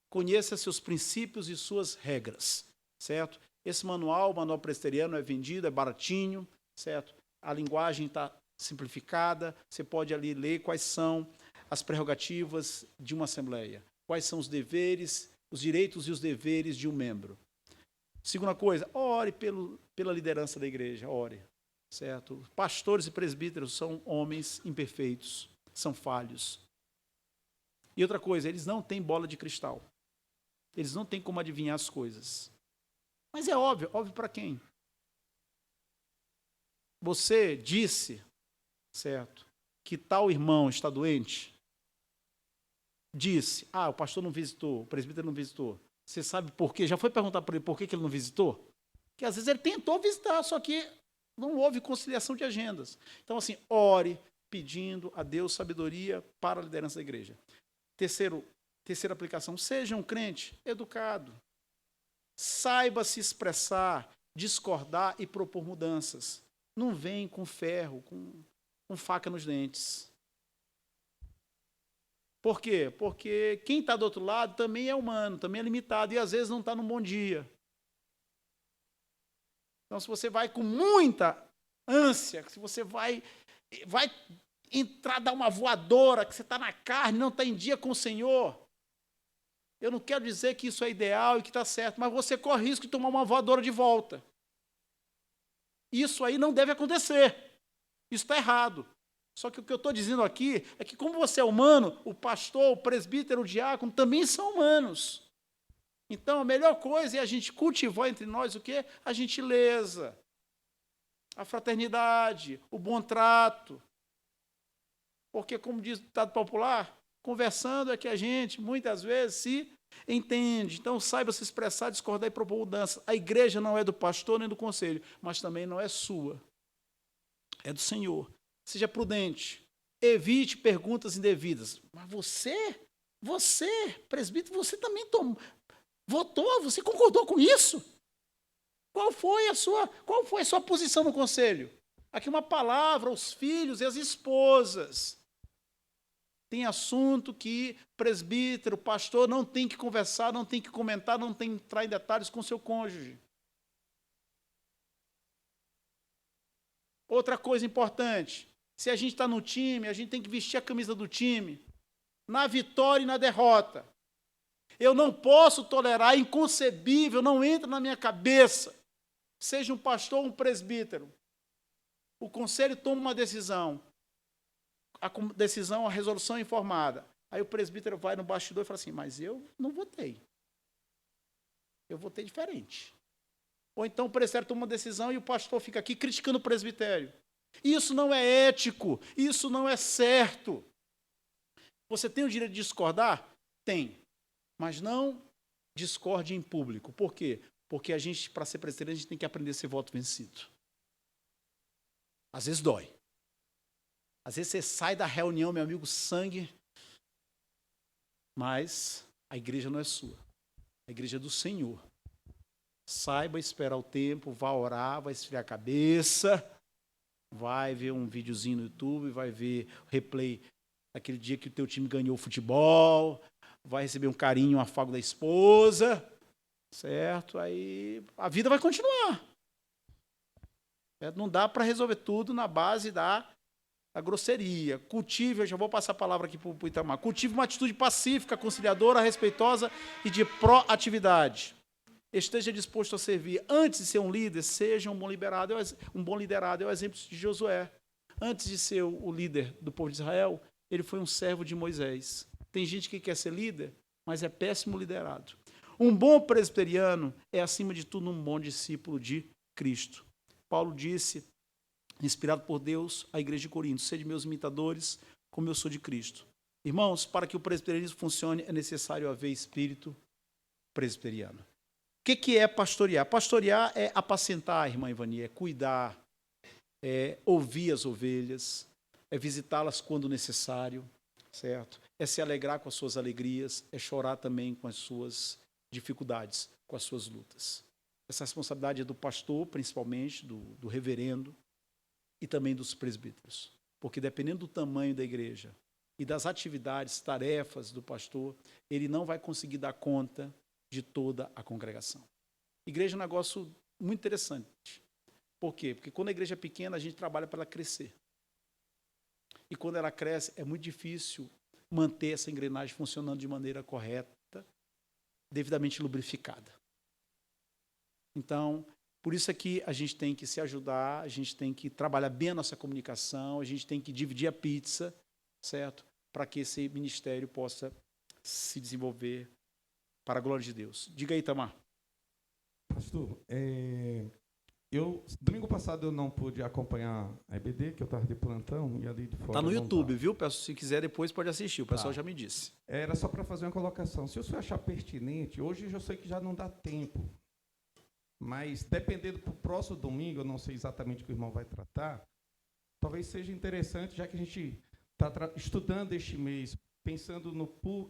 Conheça seus princípios e suas regras, certo? Esse manual, o manual presbiteriano, é vendido, é baratinho, certo? A linguagem está simplificada, você pode ali ler quais são as prerrogativas de uma assembleia, quais são os deveres, os direitos e os deveres de um membro. Segunda coisa, ore pela liderança da igreja, ore, certo? Pastores e presbíteros são homens imperfeitos, são falhos. E outra coisa, eles não têm bola de cristal. Eles não têm como adivinhar as coisas. Mas é óbvio para quem? Você disse, certo, que tal irmão está doente? Disse, o pastor não visitou, o presbítero não visitou. Você sabe por quê? Já foi perguntar para ele por que ele não visitou? Porque às vezes ele tentou visitar, só que não houve conciliação de agendas. Então, assim, ore pedindo a Deus sabedoria para a liderança da igreja. Terceira aplicação, seja um crente educado. Saiba se expressar, discordar e propor mudanças. Não vem com ferro, com faca nos dentes. Por quê? Porque quem está do outro lado também é humano, também é limitado e às vezes não está num bom dia. Então, se você vai com muita ânsia, se você vai entrar, dar uma voadora, que você está na carne, não está em dia com o Senhor, eu não quero dizer que isso é ideal e que está certo, mas você corre risco de tomar uma voadora de volta. Isso aí não deve acontecer. Isso está errado. Só que o que eu estou dizendo aqui é que, como você é humano, o pastor, o presbítero, o diácono também são humanos. Então, a melhor coisa é a gente cultivar entre nós o quê? A gentileza, a fraternidade, o bom trato. Porque, como diz o ditado popular, conversando é que a gente, muitas vezes, se entende. Então, saiba se expressar, discordar e propor mudança. A igreja não é do pastor nem do conselho, mas também não é sua. É do Senhor. Seja prudente. Evite perguntas indevidas. Mas você, presbítero, você também votou, você concordou com isso? Qual foi a sua posição no conselho? Aqui uma palavra, os filhos e as esposas. Tem assunto que presbítero, pastor não tem que conversar, não tem que comentar, não tem que entrar em detalhes com seu cônjuge. Outra coisa importante, se a gente está no time, a gente tem que vestir a camisa do time, na vitória e na derrota. Eu não posso tolerar, é inconcebível, não entra na minha cabeça, seja um pastor ou um presbítero. O conselho toma uma decisão, a resolução é informada. Aí o presbítero vai no bastidor e fala assim, mas eu não votei. Eu votei diferente. Ou então o presbítero toma uma decisão e o pastor fica aqui criticando o presbitério. Isso não é ético, isso não é certo. Você tem o direito de discordar? Tem. Mas não discorde em público. Por quê? Porque a gente, para ser presbiteriano, a gente tem que aprender a ser voto vencido. Às vezes dói. Às vezes você sai da reunião, meu amigo, sangue, mas a igreja não é sua. A igreja é do Senhor. Saiba esperar o tempo, vá orar, vai esfriar a cabeça, vai ver um videozinho no YouTube, vai ver o replay daquele dia que o teu time ganhou o futebol, vai receber um carinho, um afago da esposa, certo? Aí a vida vai continuar. Não dá para resolver tudo na base da grosseria. Cultive, eu já vou passar a palavra aqui para o Itamar, cultive uma atitude pacífica, conciliadora, respeitosa e de proatividade. Esteja disposto a servir. Antes de ser um líder, seja um bom liderado. É o exemplo de Josué. Antes de ser o líder do povo de Israel, ele foi um servo de Moisés. Tem gente que quer ser líder, mas é péssimo liderado. Um bom presbiteriano é, acima de tudo, um bom discípulo de Cristo. Paulo disse, inspirado por Deus, à igreja de Corinto, sede meus imitadores, como eu sou de Cristo. Irmãos, para que o presbiterianismo funcione, é necessário haver espírito presbiteriano. O que é pastorear? Pastorear é apacentar, irmã Ivani, é cuidar, é ouvir as ovelhas, é visitá-las quando necessário, certo? É se alegrar com as suas alegrias, é chorar também com as suas dificuldades, com as suas lutas. Essa responsabilidade é do pastor, principalmente, do reverendo, e também dos presbíteros. Porque dependendo do tamanho da igreja e das atividades, tarefas do pastor, ele não vai conseguir dar conta de toda a congregação. Igreja é um negócio muito interessante. Por quê? Porque quando a igreja é pequena, a gente trabalha para ela crescer. E quando ela cresce, é muito difícil manter essa engrenagem funcionando de maneira correta, devidamente lubrificada. Então, por isso é que a gente tem que se ajudar, a gente tem que trabalhar bem a nossa comunicação, a gente tem que dividir a pizza, certo? Para que esse ministério possa se desenvolver para a glória de Deus. Diga aí, Itamar. Pastor, domingo passado eu não pude acompanhar a EBD, que eu estava de plantão, e ali de fora. Está no YouTube, viu? Se quiser, depois pode assistir, o pessoal já me disse. Era só para fazer uma colocação. Se o senhor achar pertinente, hoje eu já sei que já não dá tempo, mas dependendo para o próximo domingo, eu não sei exatamente o que o irmão vai tratar, talvez seja interessante, já que a gente está estudando este mês, pensando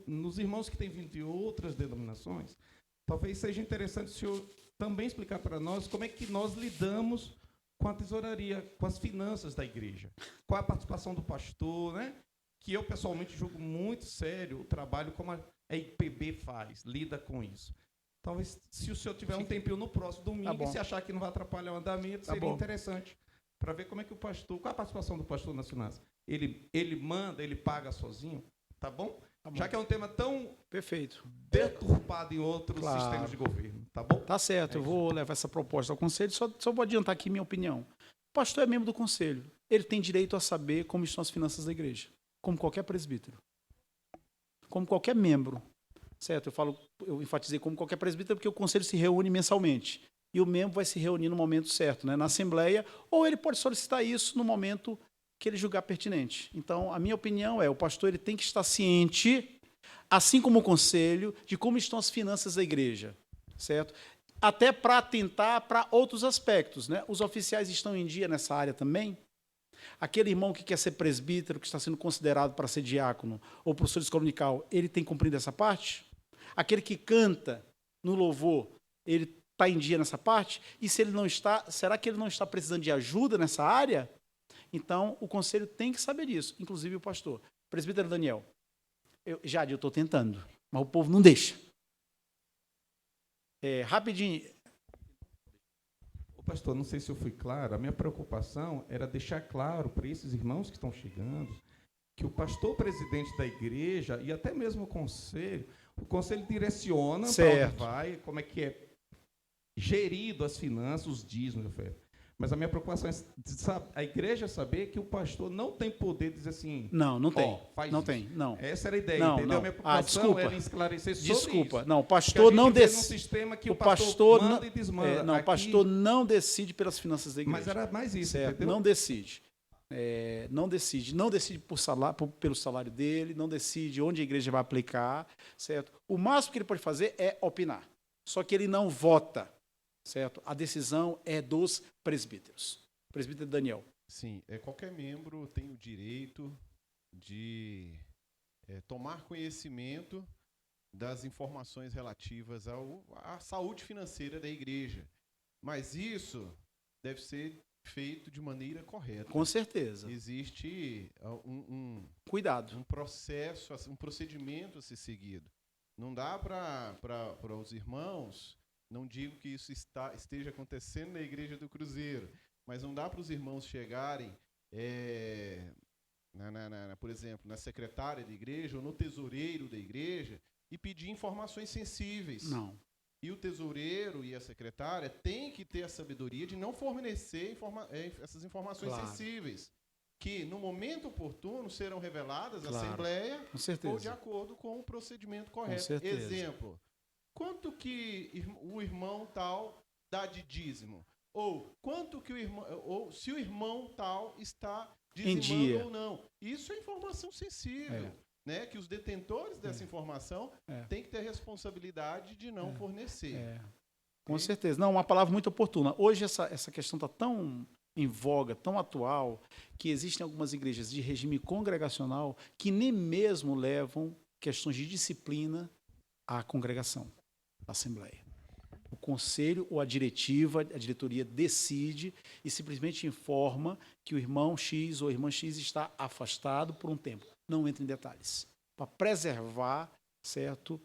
nos irmãos que têm vindo de outras denominações, talvez seja interessante o senhor também explicar para nós como é que nós lidamos com a tesouraria, com as finanças da igreja. Qual a participação do pastor, né? Que eu, pessoalmente, julgo muito sério o trabalho como a IPB faz, lida com isso. Talvez, se o senhor tiver um tempinho no próximo domingo, e se achar que não vai atrapalhar o andamento, seria interessante para ver como é que o pastor, qual a participação do pastor nas finanças. Ele manda, ele paga sozinho, tá bom? Já que é um tema tão deturpado em outros sistemas de governo, tá bom? Tá certo, eu vou levar essa proposta ao conselho, só vou adiantar aqui minha opinião. O pastor é membro do conselho, ele tem direito a saber como estão as finanças da igreja, como qualquer presbítero, como qualquer membro, certo? Eu enfatizei como qualquer presbítero porque o conselho se reúne mensalmente e o membro vai se reunir no momento certo, né, na assembleia, ou ele pode solicitar isso no momento que ele julgar pertinente. Então, a minha opinião é, o pastor ele tem que estar ciente, assim como o conselho, de como estão as finanças da igreja, certo? Até para atentar para outros aspectos, né? Os oficiais estão em dia nessa área também? Aquele irmão que quer ser presbítero, que está sendo considerado para ser diácono, ou professor de escola dominical, ele tem cumprido essa parte? Aquele que canta no louvor, ele está em dia nessa parte? E se ele não está, será que ele não está precisando de ajuda nessa área? Então, o conselho tem que saber disso, inclusive o pastor. Presbítero Daniel, eu estou tentando, mas o povo não deixa. Rapidinho. Pastor, não sei se eu fui claro, a minha preocupação era deixar claro para esses irmãos que estão chegando que o pastor presidente da igreja e até mesmo o conselho direciona para onde vai, como é que é gerido as finanças, os dízimos, mas a minha preocupação é a igreja saber que o pastor não tem poder de dizer assim... Não tem. Não isso. tem, não. Essa era a ideia, entendeu? Não. A minha preocupação era esclarecer sobre isso. Não, o pastor não decide. Um sistema que o pastor manda e desmanda. Não, o pastor não decide pelas finanças da igreja. Mas era mais isso, certo? Entendeu? Não decide. Não decide pelo salário dele, não decide onde a igreja vai aplicar, certo? O máximo que ele pode fazer é opinar. Só que ele não vota. Certo? A decisão é dos presbíteros. Presbítero Daniel. Sim, qualquer membro tem o direito de tomar conhecimento das informações relativas à saúde financeira da igreja. Mas isso deve ser feito de maneira correta. Com certeza. Existe cuidado, um processo, um procedimento a ser seguido. Não dá para os irmãos... Não digo que isso esteja acontecendo na Igreja do Cruzeiro, mas não dá para os irmãos chegarem, por exemplo, na secretária da igreja ou no tesoureiro da igreja e pedir informações sensíveis. Não. E o tesoureiro e a secretária têm que ter a sabedoria de não fornecer essas informações sensíveis, que no momento oportuno serão reveladas à Assembleia ou de acordo com o procedimento correto. Exemplo. Quanto que o irmão tal dá de dízimo? Ou quanto que ou se o irmão tal está dizimando ou não? Isso é informação sensível, né? Que os detentores dessa informação têm que ter a responsabilidade de não fornecer. Com certeza. Não, uma palavra muito oportuna. Hoje essa questão está tão em voga, tão atual, que existem algumas igrejas de regime congregacional que nem mesmo levam questões de disciplina à congregação. Assembleia. O conselho ou a diretoria decide e simplesmente informa que o irmão X ou a irmã X está afastado por um tempo. Não entra em detalhes. Para preservar, certo,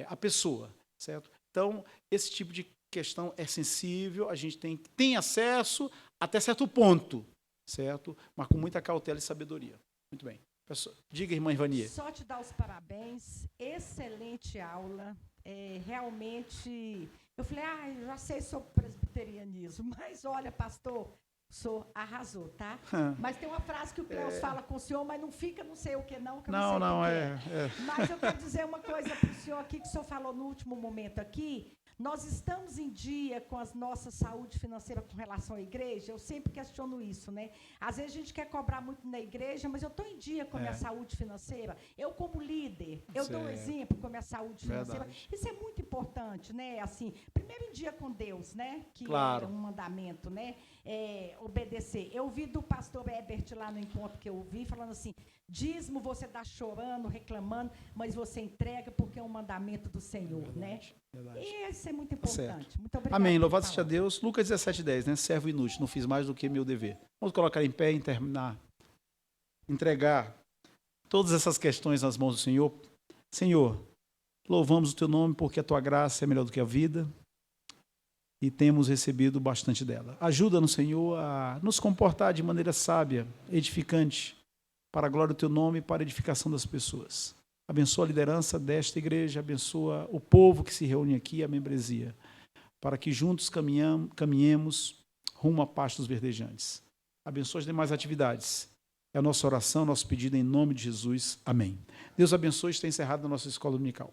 a pessoa, certo? Então, esse tipo de questão é sensível, a gente tem acesso até certo ponto, certo? Mas com muita cautela e sabedoria. Muito bem. Diga, irmã Ivania. Só te dar os parabéns. Excelente aula. Realmente, eu falei, eu já sei sobre presbiterianismo, mas olha, pastor, o senhor arrasou, tá? Mas tem uma frase que o Cleus fala com o senhor, mas não fica não sei o que não, que eu não sei o que é. Mas eu quero dizer uma coisa para o senhor aqui, que o senhor falou no último momento aqui. Nós estamos em dia com a nossa saúde financeira com relação à igreja? Eu sempre questiono isso, né? Às vezes a gente quer cobrar muito na igreja, mas eu estou em dia com a minha saúde financeira. Eu, como líder, dou um exemplo com a minha saúde financeira. Verdade. Isso é muito importante, né? Assim, primeiro em dia com Deus, né? Que é um mandamento, né? Obedecer. Eu ouvi do pastor Herbert lá no encontro que eu ouvi, falando assim, dízimo você está chorando, reclamando, mas você entrega porque é um mandamento do Senhor, né? Verdade. E isso é muito importante. Muito obrigada. Amém. Louvado seja Deus. Lucas 17:10, né? Servo inútil, não fiz mais do que meu dever. Vamos colocar em pé e terminar. Entregar todas essas questões nas mãos do Senhor. Senhor, louvamos o teu nome porque a tua graça é melhor do que a vida e temos recebido bastante dela. Ajuda-nos, Senhor, a nos comportar de maneira sábia, edificante, para a glória do teu nome e para a edificação das pessoas. Abençoa a liderança desta igreja, abençoa o povo que se reúne aqui, a membresia, para que juntos caminhemos rumo a pastos verdejantes. abençoe as demais atividades. É a nossa oração, nosso pedido em nome de Jesus. Amém. Deus abençoe, está encerrada a nossa escola dominical.